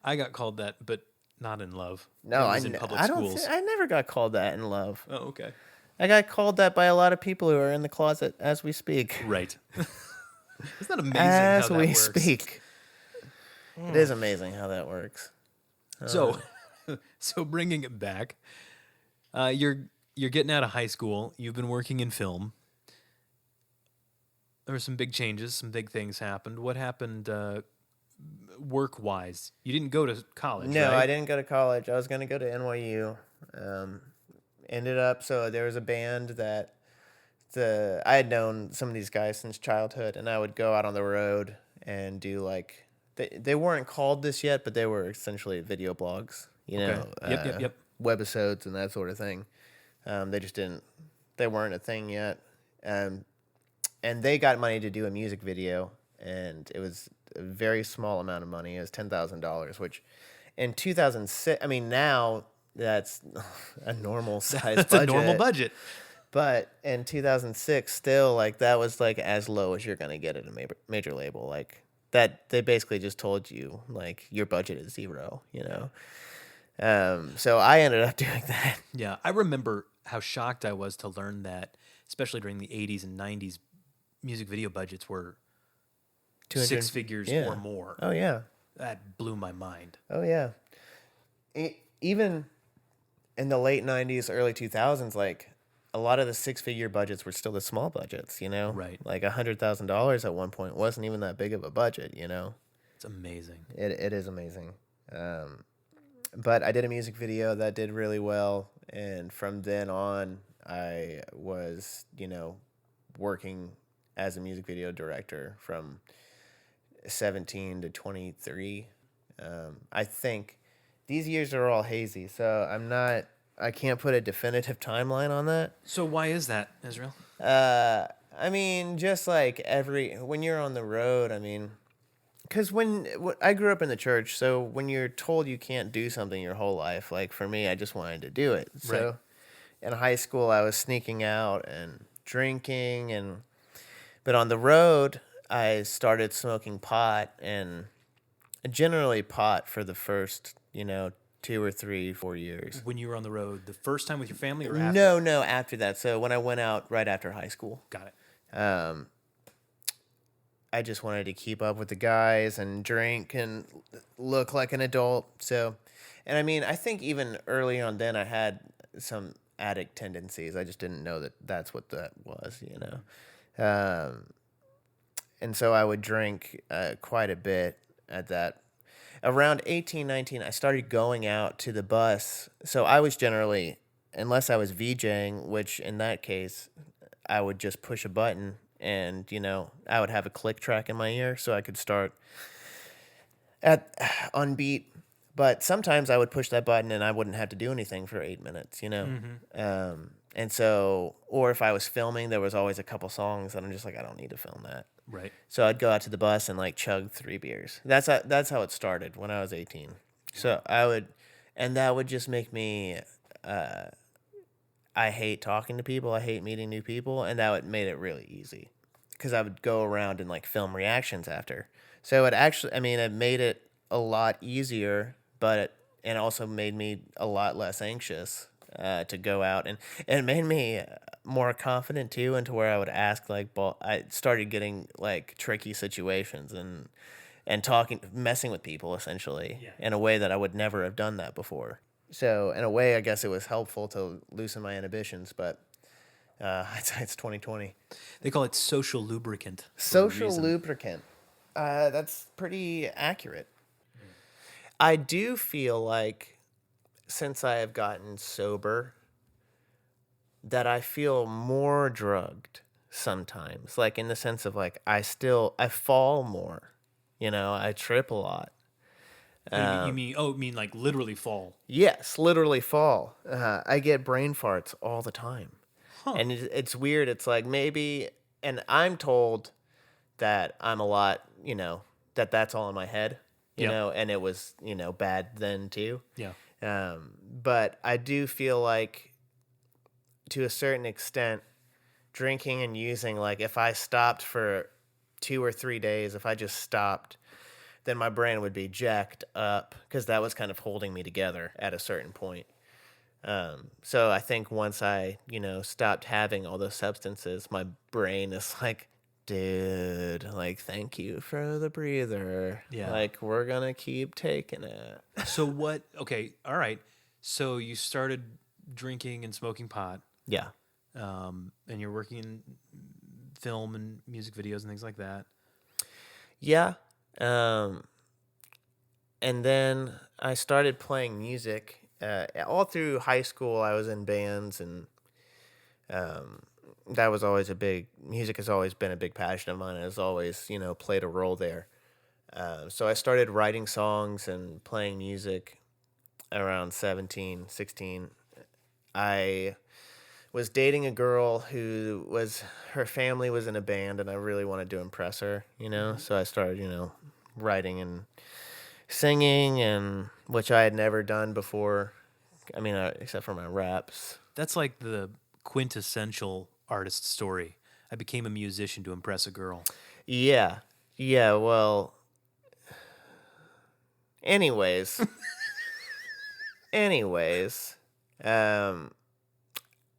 S1: I got called that, but not in love.
S2: No,
S1: It was in public schools.
S2: I never got called that in love.
S1: Oh, okay.
S2: I got called that by a lot of people who are in the closet as we speak.
S1: Right. Isn't that amazing
S2: As
S1: how that
S2: we
S1: works?
S2: speak. It is amazing how that works.
S1: So, so bringing it back, you're getting out of high school. You've been working in film. There were some big changes. Some big things happened. What happened work-wise? You didn't go to college,
S2: No,
S1: right?
S2: I didn't go to college. I was going to go to NYU. Ended up, so there was a band that I had known some of these guys since childhood, and I would go out on the road and do like, they weren't called this yet, but they were essentially video blogs, you know,
S1: Yep.
S2: webisodes and that sort of thing. They weren't a thing yet. And they got money to do a music video, and it was a very small amount of money. It was $10,000, which in 2006, I mean, now that's a normal size
S1: That's
S2: budget.
S1: a normal budget.
S2: But in 2006, still, like, that was like as low as you're going to get at a major label. Like, that they basically just told you, like, your budget is zero, you know? So I ended up doing that.
S1: Yeah, I remember how shocked I was to learn that, especially during the 80s and 90s, music video budgets were 6 figures
S2: yeah.
S1: or more.
S2: Oh, yeah.
S1: That blew my mind.
S2: Oh, yeah. Even in the late 90s, early 2000s, like, a lot of the 6-figure budgets were still the small budgets, you know?
S1: Right.
S2: Like, $100,000 at one point wasn't even that big of a budget, you know?
S1: It's amazing.
S2: It is amazing. But I did a music video that did really well, and from then on, I was, you know, working as a music video director from 17 to 23. I think these years are all hazy, so I can't put a definitive timeline on that.
S1: So why is that, Israel?
S2: I mean, just like when you're on the road, I mean, because I grew up in the church, so when you're told you can't do something your whole life, like for me, I just wanted to do it. So
S1: Right.
S2: in high school, I was sneaking out and drinking, but on the road, I started smoking pot, and generally pot for the first, 2 or 3, 4 years.
S1: When you were on the road, the first time with your family or after?
S2: No, after that. So when I went out right after high school.
S1: Got it.
S2: I just wanted to keep up with the guys and drink and look like an adult. So, and I mean, I think even early on then I had some addict tendencies. I just didn't know that that's what that was, you know. And so I would drink quite a bit at that. Around 18, 19, I started going out to the bus. So I was generally, unless I was VJing, which in that case, I would just push a button and, you know, I would have a click track in my ear so I could start at on beat. But sometimes I would push that button and I wouldn't have to do anything for 8 minutes, you know? And so, or if I was filming, there was always a couple songs that I'm just like, I don't need to film that.
S1: Right.
S2: So I'd go out to the bus and like chug 3 beers. That's how it started when I was 18. So I would, and that would just make me, I hate talking to people. I hate meeting new people. And that would made it really easy because I would go around and like film reactions after. So it actually, I mean, it made it a lot easier, but it also made me a lot less anxious to go out, and it made me more confident too, into where I would ask like, I started getting like tricky situations and talking, messing with people essentially in a way that I would never have done that before. So in a way, I guess it was helpful to loosen my inhibitions, but it's 2020.
S1: They call it social lubricant.
S2: Social lubricant. That's pretty accurate. I do feel like since I have gotten sober that I feel more drugged sometimes, like in the sense of like I fall more, you know, I trip a lot.
S1: You mean like literally fall?
S2: Yes, literally fall. I get brain farts all the time. And it's weird. It's like maybe, and I'm told that I'm a lot, you know, that's all in my head, you know, and it was, you know, bad then too.
S1: Yeah.
S2: But I do feel like to a certain extent, drinking and using, like if I stopped for 2 or 3 days, if I just stopped, then my brain would be jacked up because that was kind of holding me together at a certain point. So I think once I, you know, stopped having all those substances, my brain is like, dude, like, thank you for the breather.
S1: Yeah.
S2: Like, we're going to keep taking it.
S1: So what? Okay. All right. So you started drinking and smoking pot.
S2: Yeah.
S1: And you're working in film and music videos and things like that.
S2: Yeah. And then I started playing music. All through high school, I was in bands, and that was always music has always been a big passion of mine. It has always, you know, played a role there. So I started writing songs and playing music around 17, 16. I was dating a girl her family was in a band, and I really wanted to impress her, you know? So I started, you know, writing and singing, and which I had never done before. I mean, except for my raps.
S1: That's like the quintessential artist story. I became a musician to impress a girl.
S2: Yeah. Yeah, well, anyways,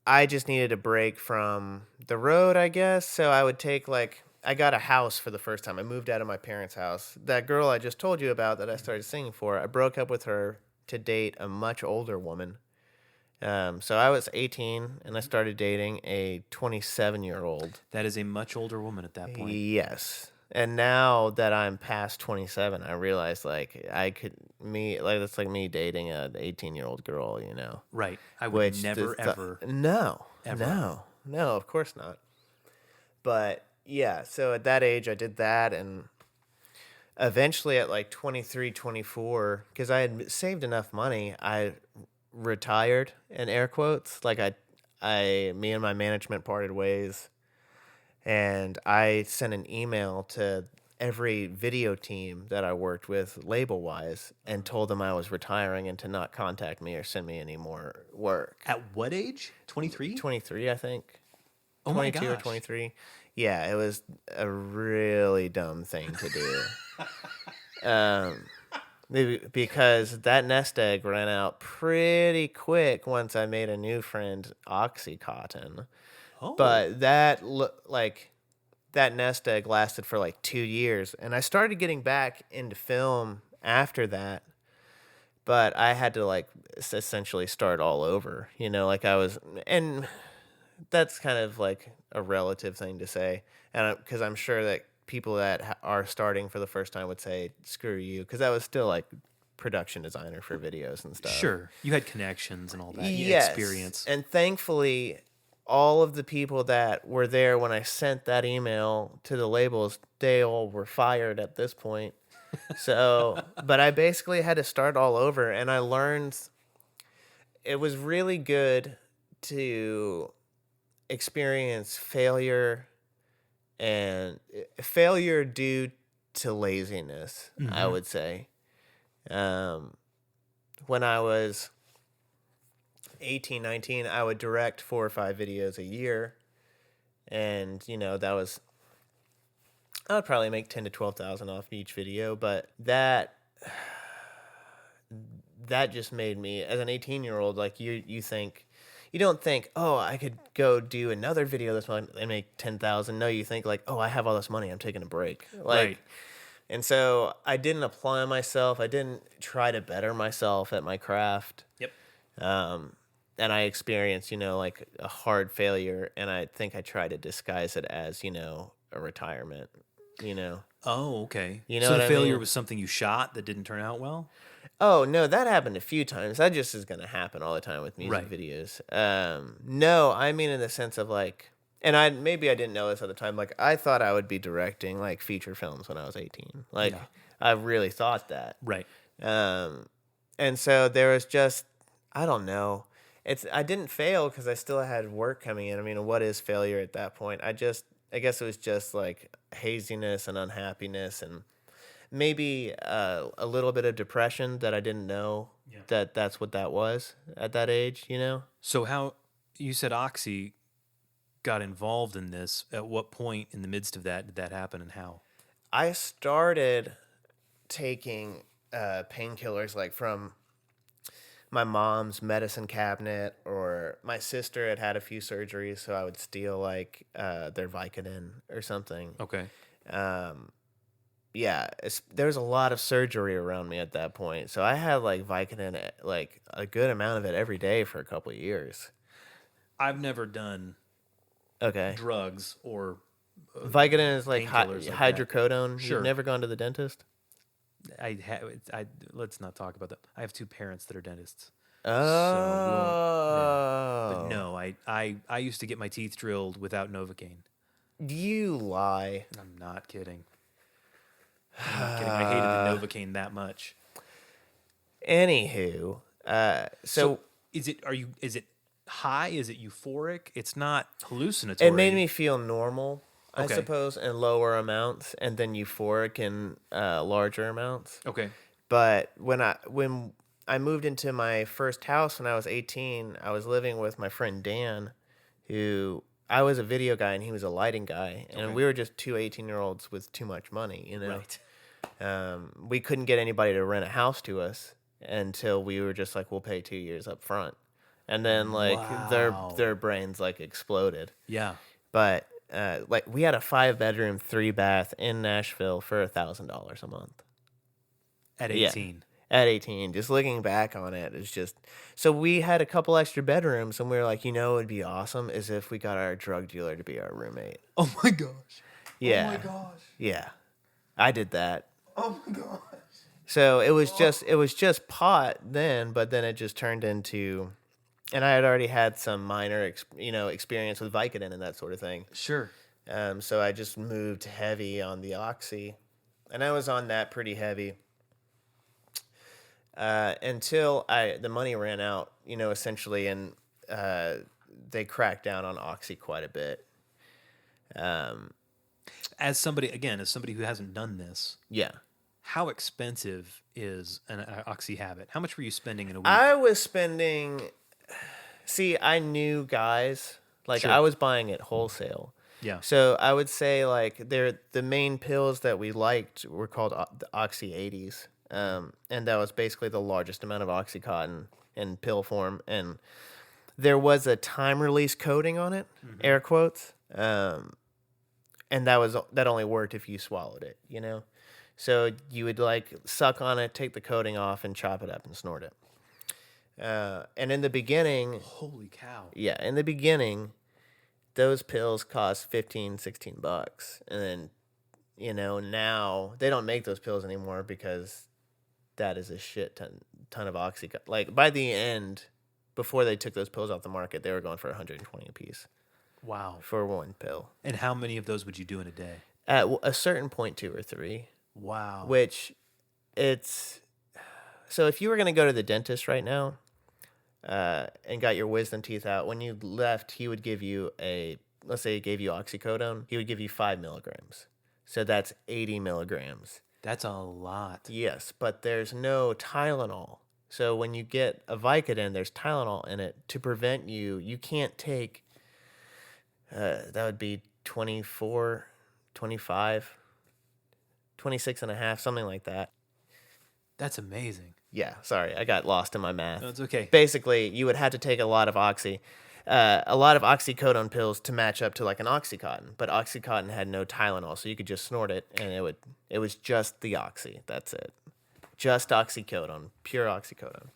S2: I just needed a break from the road, I guess. So I would take I got a house for the first time. I moved out of my parents' house. That girl I just told you about that I started singing for, I broke up with her to date a much older woman. So I was 18 and I started dating a 27-year-old.
S1: That is a much older woman at that point.
S2: Yes. And now that I'm past 27, I realize that's like me dating an 18-year-old girl, you know.
S1: Right. I would never ever.
S2: No.
S1: Ever.
S2: No, of course not. But yeah, so at that age I did that, and eventually at like 23, 24, because I had saved enough money, I retired, in air quotes. Like me and my management parted ways, and I sent an email to every video team that I worked with label wise and told them I was retiring and to not contact me or send me any more work.
S1: At what age? 23?
S2: 23, I think.
S1: Oh my
S2: 22 or
S1: gosh.
S2: 23. Yeah, it was a really dumb thing to do. Maybe because that nest egg ran out pretty quick once I made a new friend, Oxycontin.
S1: Oh.
S2: But that nest egg lasted for like 2 years, and I started getting back into film after that. but I had to like essentially start all over, like and that's kind of like a relative thing to say. And because I'm sure that people that are starting for the first time would say, screw you. Because I was still like production designer for videos and stuff.
S1: Sure. You had connections and all that.
S2: Yes.
S1: Experience.
S2: And thankfully, all of the people that were there when I sent that email to the labels, they all were fired at this point. So, but I basically had to start all over, and I learned it was really good to experience failure and failure due to laziness, I would say. When I was 18, 19, I would direct 4 or 5 videos a year. And, I would probably make 10 to 12,000 off each video, but that just made me, as an 18-year-old, like you think, you don't think, oh, I could go do another video this month and make 10,000. No, you think like, oh, I have all this money, I'm taking a break.
S1: Right.
S2: And so I didn't apply myself. I didn't try to better myself at my craft.
S1: Yep.
S2: And I experienced, like a hard failure, and I think I tried to disguise it as, a retirement,
S1: Oh, okay.
S2: You know
S1: so
S2: what
S1: the
S2: I
S1: failure
S2: mean?
S1: was something you shot that didn't turn out well?
S2: Oh, no, that happened a few times. That just is going to happen all the time with music
S1: Right.
S2: videos. No, I mean in the sense of like, and maybe I didn't know this at the time. Like, I thought I would be directing like feature films when I was 18. Like,
S1: Yeah.
S2: I really thought that.
S1: Right.
S2: And so there was just, I don't know. I didn't fail because I still had work coming in. I mean, what is failure at that point? I guess it was just like haziness and unhappiness and maybe a little bit of depression that I didn't know that's what that was at that age,
S1: So how you said Oxy got involved in this? At what point in the midst of that did that happen, and how?
S2: I started taking painkillers like from my mom's medicine cabinet, or my sister had a few surgeries, so I would steal like their Vicodin or something.
S1: Okay.
S2: Yeah, there was a lot of surgery around me at that point, so I had like Vicodin, like a good amount of it every day for a couple of years.
S1: I've never done
S2: Okay,
S1: drugs or
S2: Vicodin is like
S1: painkillers like that.
S2: hydrocodone.
S1: Sure.
S2: You've never gone to the dentist?
S1: I let's not talk about that. I have 2 parents that are dentists.
S2: Oh,
S1: But no, I used to get my teeth drilled without Novocaine.
S2: You lie.
S1: I'm not kidding. I'm not kidding. I hated the Novocaine that much.
S2: Anywho, so
S1: is it high? Is it euphoric? It's not hallucinatory.
S2: it made me feel normal, I
S1: Okay.
S2: suppose, in lower amounts, and then euphoric in larger amounts.
S1: Okay.
S2: But when I moved into my first house when I was 18, I was living with my friend Dan, who I was a video guy and he was a lighting guy, and
S1: Okay.
S2: we were just 2 18-year-olds with too much money,
S1: Right.
S2: We couldn't get anybody to rent a house to us until we were just like, we'll pay 2 years up front. And then like
S1: Wow.
S2: their brains like exploded.
S1: Yeah.
S2: But like we had a 5-bedroom, 3-bath in Nashville for $1,000 a month.
S1: At
S2: Yeah.
S1: 18.
S2: At 18, just looking back on it, it's just, so we had a couple extra bedrooms, and we were like, what would be awesome is if we got our drug dealer to be our roommate.
S1: Oh my gosh.
S2: Yeah.
S1: Oh my gosh.
S2: Yeah. I did that.
S1: Oh my gosh.
S2: So it was just pot then, but then it just turned into, and I had already had some minor experience with Vicodin and that sort of thing.
S1: Sure.
S2: So I just moved heavy on the Oxy, and I was on that pretty heavy until the money ran out, essentially, and they cracked down on Oxy quite a bit.
S1: As somebody who hasn't done this,
S2: Yeah.
S1: how expensive is an Oxy habit? How much were you spending in a week?
S2: I was spending, I knew guys, like
S1: Sure.
S2: I was buying it wholesale.
S1: Yeah.
S2: So I would say like the main pills that we liked were called the Oxy 80s. And that was basically the largest amount of Oxycontin in pill form. And there was a time release coating on it, air quotes. And that only worked if you swallowed it, So you would like suck on it, take the coating off, and chop it up and snort it. And in the beginning,
S1: Holy cow.
S2: yeah, in the beginning, those pills cost $15-16. And then, now they don't make those pills anymore because that is a shit ton of Oxycontin. Like by the end, before they took those pills off the market, they were going for 120 a piece
S1: Wow.
S2: for one pill.
S1: And how many of those would you do in a day?
S2: At a certain point, 2 or 3,
S1: Wow.
S2: which it's so if you were going to go to the dentist right now and got your wisdom teeth out, when you left, he would give you let's say he gave you oxycodone, he would give you 5 milligrams. So that's 80 milligrams.
S1: That's a lot.
S2: Yes, but there's no Tylenol. So when you get a Vicodin, there's Tylenol in it to prevent you can't take, that would be 24, 25, 26 and a half, something like that.
S1: That's amazing.
S2: Yeah, sorry, I got lost in my math.
S1: No, it's okay.
S2: Basically, you would have to take a lot of oxycodone pills to match up to like an Oxycontin, but Oxycontin had no Tylenol, so you could just snort it, and it was just the oxy. That's it, just oxycodone, pure oxycodone.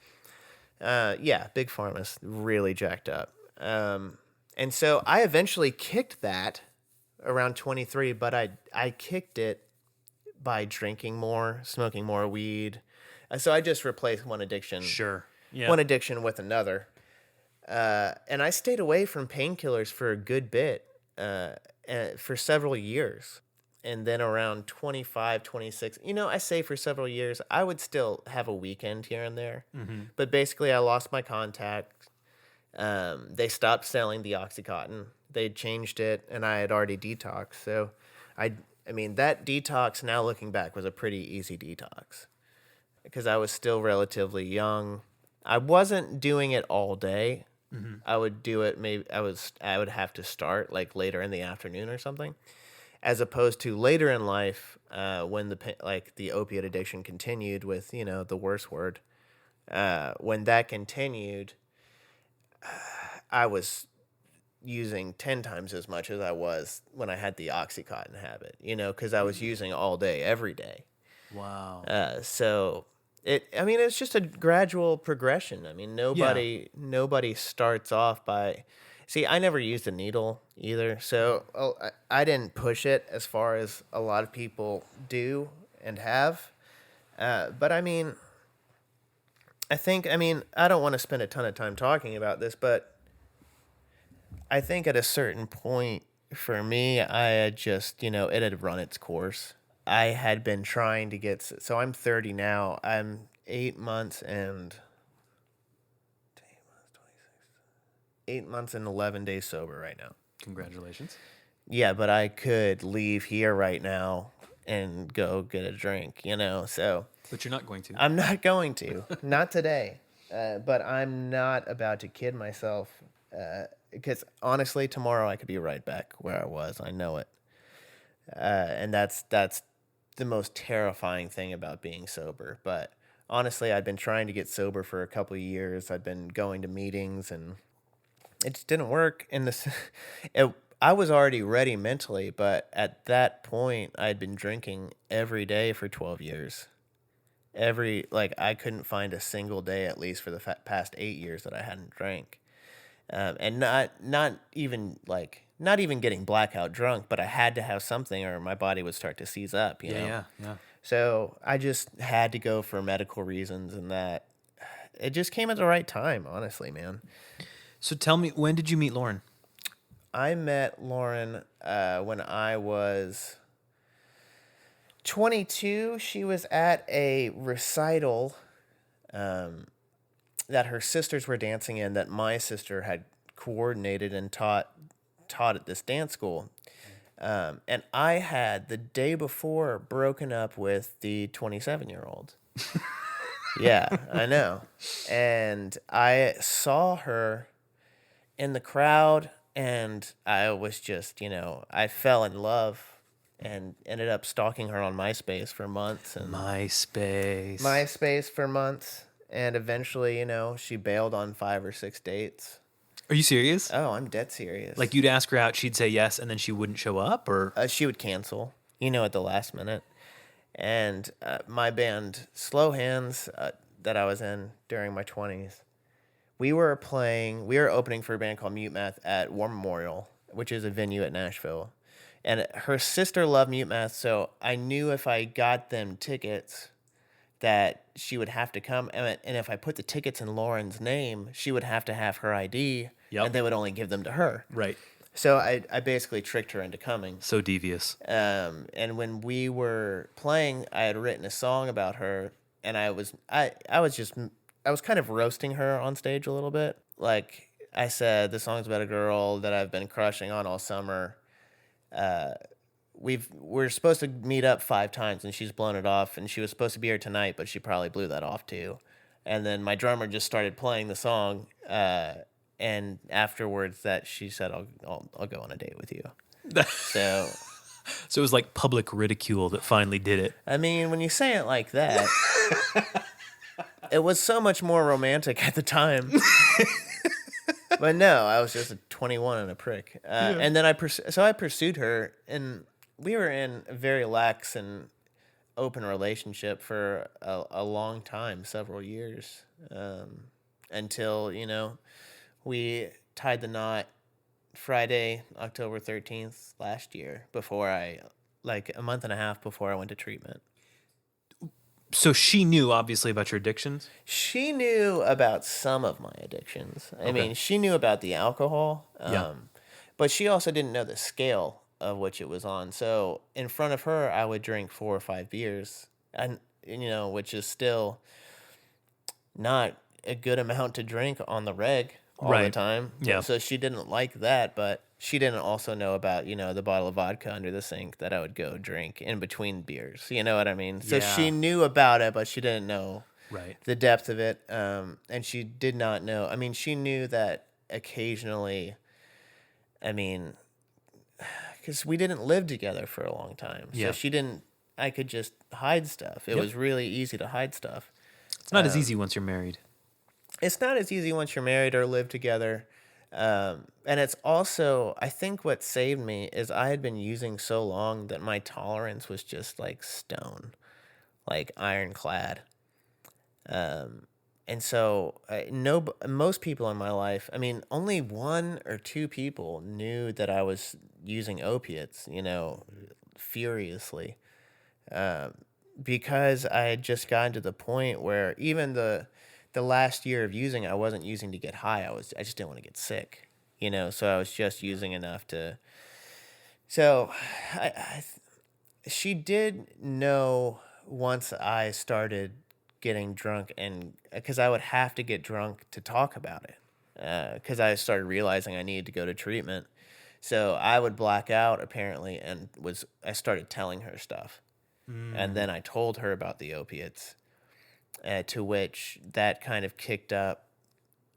S2: Yeah, Big Pharma's really jacked up, and so I eventually kicked that around 23, but I kicked it by drinking more, smoking more weed. So I just replaced one addiction.
S1: Sure. Yeah.
S2: One addiction with another. And I stayed away from painkillers for a good bit, for several years. And then around 25, 26, I say for several years, I would still have a weekend here and there. Mm-hmm. But basically, I lost my contact. They stopped selling the Oxycontin. They changed it, and I had already detoxed. So, I mean, that detox, now looking back, was a pretty easy detox. Because I was still relatively young. I wasn't doing it all day. Mm-hmm. I would do it I would have to start like later in the afternoon or something, as opposed to later in life when the opiate addiction continued with the worst word. When that continued, I was using 10 times as much as I was when I had the Oxycontin habit. Because I was using all day every day.
S1: Wow.
S2: So. It's just a gradual progression. I mean, nobody starts off by. See, I never used a needle either, so I didn't push it as far as a lot of people do and have. But I don't want to spend a ton of time talking about this, but I think at a certain point for me, I had just, it had run its course. I had been trying to so I'm 30 now. I'm 8 months and 11 days sober right now.
S1: Congratulations.
S2: Yeah, but I could leave here right now and go get a drink, so.
S1: But you're not going to.
S2: I'm not going to. Not today. But I'm not about to kid myself. Because honestly, tomorrow I could be right back where I was. I know it. And that's the most terrifying thing about being sober. But honestly, I'd been trying to get sober for a couple of years. I'd been going to meetings, and it just didn't work. I was already ready mentally, but at that point, I'd been drinking every day for 12 years. I couldn't find a single day, at least for the past 8 years, that I hadn't drank. And not even getting blackout drunk, but I had to have something or my body would start to seize up, you know?
S1: Yeah.
S2: So I just had to go for medical reasons, and that it just came at the right time, honestly, man.
S1: So tell me, when did you meet Lauren?
S2: I met Lauren when I was 22. She was at a recital that her sisters were dancing in, that my sister had coordinated and taught at this dance school. And I had, the day before, broken up with the 27-year-old. Yeah, I know. And I saw her in the crowd, and I was just, I fell in love and ended up stalking her on MySpace for months. And MySpace for months. And eventually, she bailed on 5 or 6 dates.
S1: Are you serious?
S2: Oh, I'm dead serious.
S1: Like, you'd ask her out, she'd say yes, and then she wouldn't show up, or?
S2: She would cancel, at the last minute. And my band, Slow Hands, that I was in during my 20s, we were opening for a band called Mute Math at War Memorial, which is a venue at Nashville. And her sister loved Mute Math, so I knew if I got them tickets that she would have to come. And if I put the tickets in Lauren's name, she would have to have her ID,
S1: Yep.
S2: and they would only give them to her.
S1: Right.
S2: So I basically tricked her into coming.
S1: So devious.
S2: And when we were playing, I had written a song about her, and I was kind of roasting her on stage a little bit. Like I said, the song's about a girl that I've been crushing on all summer. We're supposed to meet up 5 times, and she's blown it off, and she was supposed to be here tonight, but she probably blew that off too. And then my drummer just started playing the song, and afterwards that she said, I'll go on a date with you. So
S1: So it was like public ridicule that finally did it.
S2: I mean, when you say it like that, it was so much more romantic at the time. But no, I was just a 21 and a prick. And then I pursued her, and we were in a very lax and open relationship for a long time, several years, until, we tied the knot Friday, October 13th last year, like a month and a half before I went to treatment.
S1: So she knew, obviously, about your addictions?
S2: She knew about some of my addictions. I mean, she knew about the alcohol, but she also didn't know the scale of which it was on. So in front of her, I would drink 4 or 5 beers, and which is still not a good amount to drink on the reg all the time.
S1: Yeah.
S2: So she didn't like that, but she didn't also know about, the bottle of vodka under the sink that I would go drink in between beers. You know what I mean? So she knew about it, but she didn't know the depth of it. And she did not know. I mean, she knew that occasionally, because we didn't live together for a long time. So I could just hide stuff. It was really easy to hide stuff.
S1: It's not as easy once you're married.
S2: It's not as easy once you're married or live together. And it's also, I think what saved me is I had been using so long that my tolerance was just like stone, like ironclad. And so most people in my life, only 1 or 2 people knew that I was using opiates, furiously. Because I had just gotten to the point where even the last year of using, I wasn't using to get high. I just didn't want to get sick, so I was just using enough to. So she did know once I started getting drunk, and because I would have to get drunk to talk about it, because I started realizing I needed to go to treatment. So I would black out apparently, and I started telling her stuff. And then I told her about the opiates, to which that kind of kicked up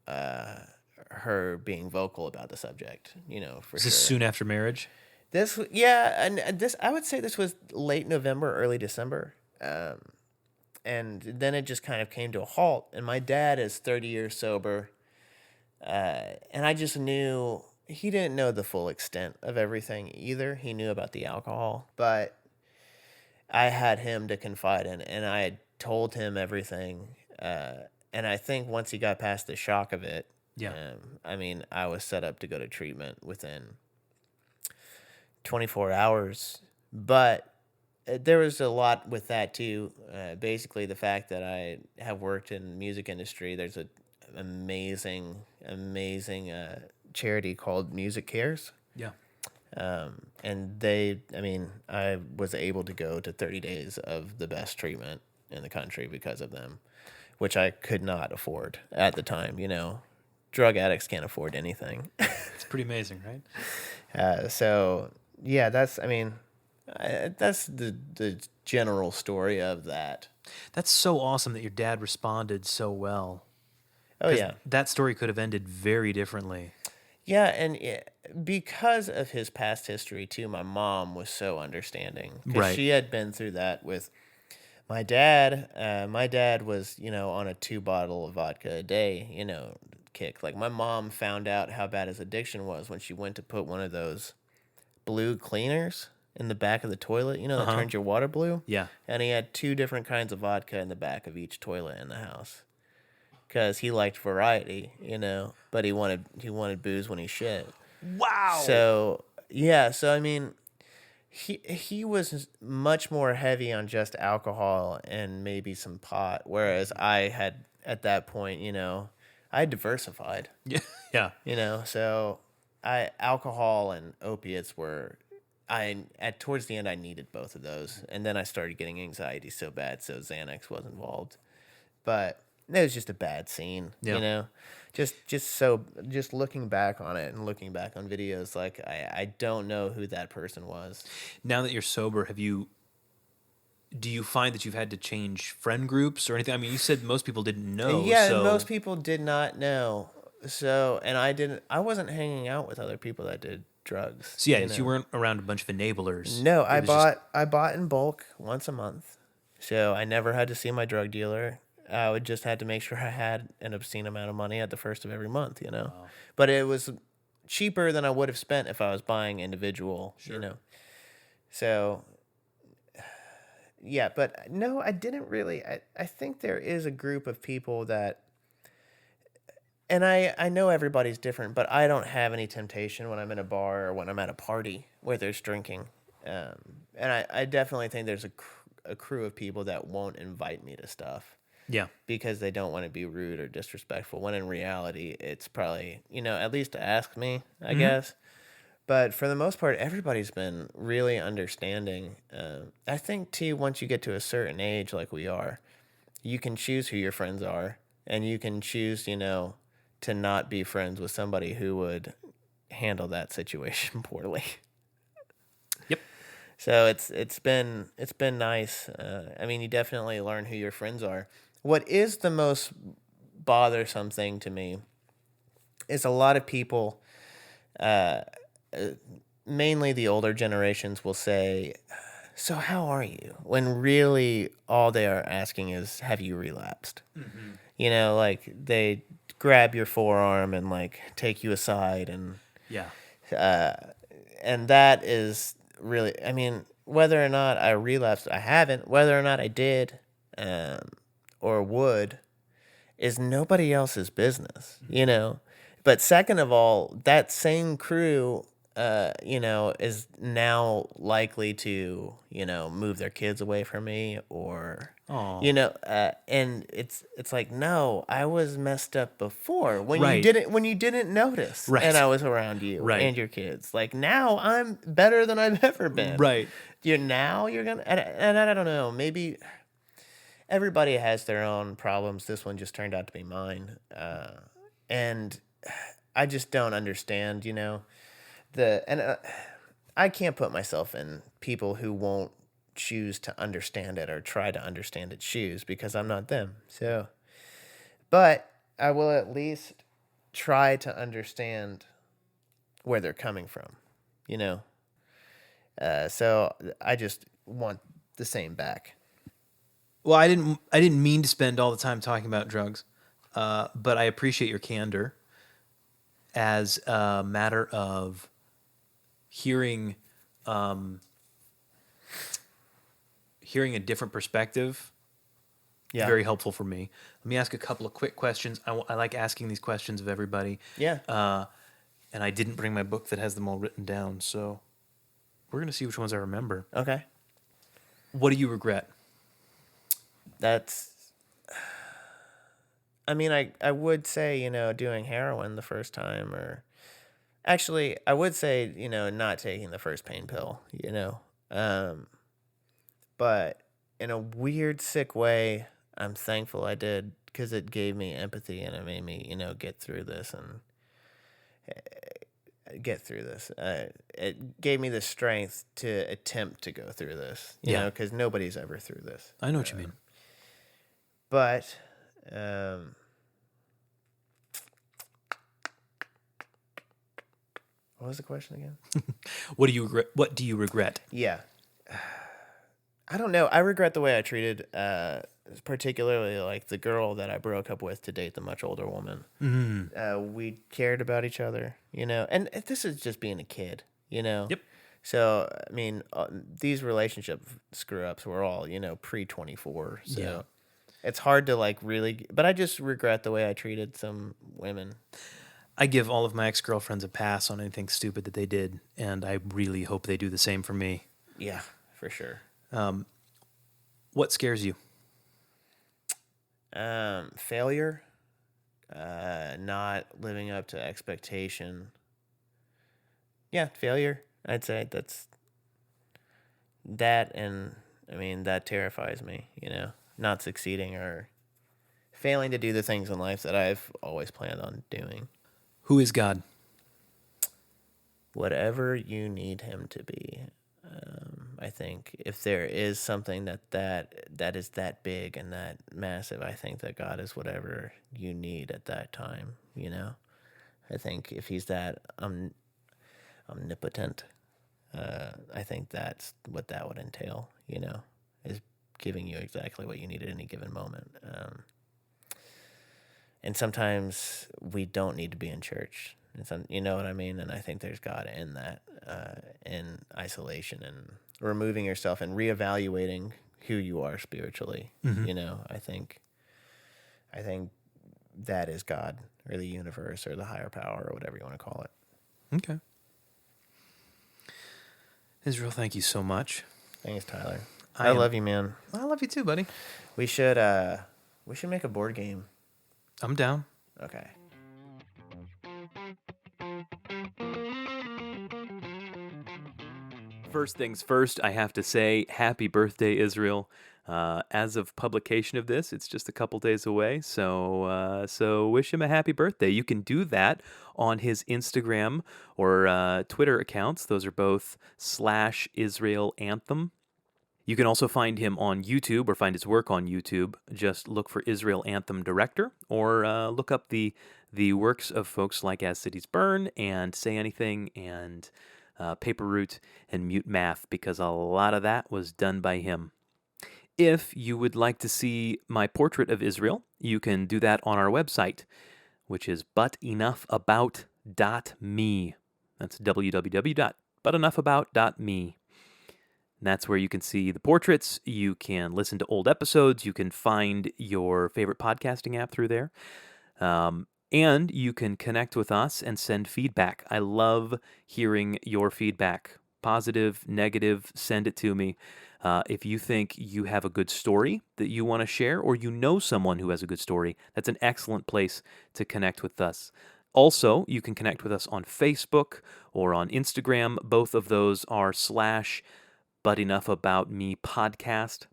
S2: her being vocal about the subject, for
S1: Was
S2: sure.
S1: this soon after marriage?
S2: I would say this was late November, early December. And then it just kind of came to a halt. And my dad is 30 years sober. And I just knew he didn't know the full extent of everything either. He knew about the alcohol, but I had him to confide in, and I had told him everything. And I think once he got past the shock of it, I was set up to go to treatment within 24 hours. But there was a lot with that too. Basically, the fact that I have worked in the music industry, there's an amazing charity called Music Cares.
S1: Yeah.
S2: And I was able to go to 30 days of the best treatment in the country because of them, which I could not afford at the time. Drug addicts can't afford anything.
S1: It's pretty amazing, right?
S2: That's the general story of that.
S1: That's so awesome that your dad responded so well.
S2: Oh, yeah.
S1: That story could have ended very differently.
S2: Yeah, and because of his past history, too, my mom was so understanding. Because she had been through that with my dad. My dad was, on a 2 bottle of vodka a day, kick. Like, my mom found out how bad his addiction was when she went to put one of those blue cleaners in the back of the toilet, that turns your water blue.
S1: Yeah.
S2: And he had 2 different kinds of vodka in the back of each toilet in the house. Because he liked variety, but he wanted booze when he shit.
S1: Wow.
S2: So yeah, so I mean, he was much more heavy on just alcohol and maybe some pot, whereas I had at that point, I diversified.
S1: Yeah. Yeah.
S2: So alcohol and opiates were. Towards the end I needed both of those, and then I started getting anxiety so bad, so Xanax was involved, but. It was just a bad scene,
S1: Yeah.
S2: Just looking back on it and looking back on videos, like I don't know who that person was.
S1: Now that you're sober, do you find that you've had to change friend groups or anything? I mean, you said most people didn't know.
S2: Yeah,
S1: so...
S2: and most people did not know. So, and I wasn't hanging out with other people that did drugs.
S1: So yeah, you weren't around a bunch of enablers.
S2: No, I bought in bulk once a month. So I never had to see my drug dealer. I would just had to make sure I had an obscene amount of money at the first of every month, Wow. But it was cheaper than I would have spent if I was buying individual, So, yeah, but no, I didn't really. I think there is a group of people that, and I know everybody's different, but I don't have any temptation when I'm in a bar or when I'm at a party where there's drinking. And I definitely think there's a crew of people that won't invite me to stuff.
S1: Yeah.
S2: Because they don't want to be rude or disrespectful, when in reality, it's probably, at least to ask me, I guess. But for the most part, everybody's been really understanding. I think, too, once you get to a certain age like we are, you can choose who your friends are. And you can choose, to not be friends with somebody who would handle that situation poorly.
S1: Yep.
S2: So it's been nice. I mean, you definitely learn who your friends are. What is the most bothersome thing to me is a lot of people, mainly the older generations, will say, "So how are you?" When really all they are asking is, "Have you relapsed?" Mm-hmm. Like they grab your forearm and like take you aside and and that is really, I mean, whether or not I relapsed, I haven't. Whether or not I did, or would, is nobody else's business, But second of all, that same crew, is now likely to, move their kids away from me or, and it's like, no, I was messed up before when
S1: Right.
S2: you didn't notice,
S1: Right.
S2: and I was around you
S1: Right.
S2: and your kids. Like now I'm better than I've ever been.
S1: Right.
S2: You're gonna, and I don't know, maybe. Everybody has their own problems. This one just turned out to be mine. And I just don't understand, I can't put myself in people who won't choose to understand it or try to understand its shoes because I'm not them. So, but I will at least try to understand where they're coming from, So I just want the same back.
S1: Well, I didn't mean to spend all the time talking about drugs, but I appreciate your candor as a matter of hearing a different perspective. Yeah. Very helpful for me. Let me ask a couple of quick questions. I like asking these questions of everybody.
S2: Yeah.
S1: And I didn't bring my book that has them all written down, so we're going to see which ones I remember.
S2: Okay.
S1: What do you regret?
S2: I mean, I would say, doing heroin the first time, or actually I would say, not taking the first pain pill, but in a weird, sick way, I'm thankful I did, because it gave me empathy and it made me, get through this and get through this. It gave me the strength to attempt to go through this, you know, because nobody's ever through this.
S1: I know what you mean.
S2: But, what was the question again?
S1: What do you regret?
S2: Yeah. I don't know. I regret the way I treated, particularly like the girl that I broke up with to date the much older woman.
S1: Mm-hmm.
S2: We cared about each other, and this is just being a kid,
S1: Yep.
S2: So, I mean, these relationship screw ups were all, pre 24.
S1: Yeah.
S2: So it's hard to like really, but I just regret the way I treated some women.
S1: I give all of my ex-girlfriends a pass on anything stupid that they did, and I really hope they do the same for me.
S2: Yeah, for sure.
S1: What scares you?
S2: Failure, not living up to expectation. Yeah, failure. I'd say that's that, and I mean, that terrifies me, not succeeding or failing to do the things in life that I've always planned on doing.
S1: Who is God?
S2: Whatever you need him to be. I think if there is something that is that big and that massive, I think that God is whatever you need at that time. I think if he's that omnipotent, I think that's what that would entail. Is giving you exactly what you need at any given moment. And sometimes we don't need to be in church. You know what I mean? And I think there's God in that, in isolation and removing yourself and reevaluating who you are spiritually.
S1: Mm-hmm.
S2: I think that is God or the universe or the higher power or whatever you want to call it.
S1: Okay. Israel, thank you so much.
S2: Thanks, Tyler. I love you, man.
S1: I love you too, buddy.
S2: We should make a board game.
S1: I'm down.
S2: Okay.
S1: First things first, I have to say happy birthday, Israel. As of publication of this, it's just a couple days away, so wish him a happy birthday. You can do that on his Instagram or Twitter accounts. Those are both /Israel Anthem. You can also find him on YouTube or find his work on YouTube. Just look for Israel Anthem Director or look up the works of folks like As Cities Burn and Say Anything and Paper Route and Mute Math, because a lot of that was done by him. If you would like to see my portrait of Israel, you can do that on our website, which is butenoughAbout.me. That's www.butenoughAbout.me. And that's where you can see the portraits, you can listen to old episodes, you can find your favorite podcasting app through there, and you can connect with us and send feedback. I love hearing your feedback. Positive, negative, send it to me. If you think you have a good story that you want to share, or you know someone who has a good story, that's an excellent place to connect with us. Also, you can connect with us on Facebook or on Instagram. Both of those are /But Enough About Me podcast.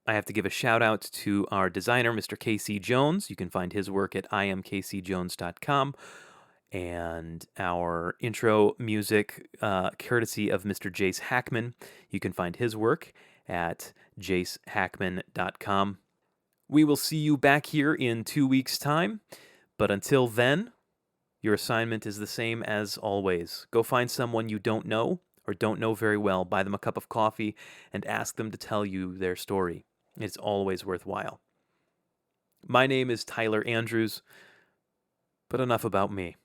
S1: I have to give a shout out to our designer, Mr. KC Jones. You can find his work at imkcjones.com. And our intro music, courtesy of Mr. Jace Hackman. You can find his work at jacehackman.com. We will see you back here in 2 weeks' time. But until then, your assignment is the same as always. Go find someone you don't know or don't know very well, buy them a cup of coffee, and ask them to tell you their story. It's always worthwhile. My name is Tyler Andrews, but enough about me.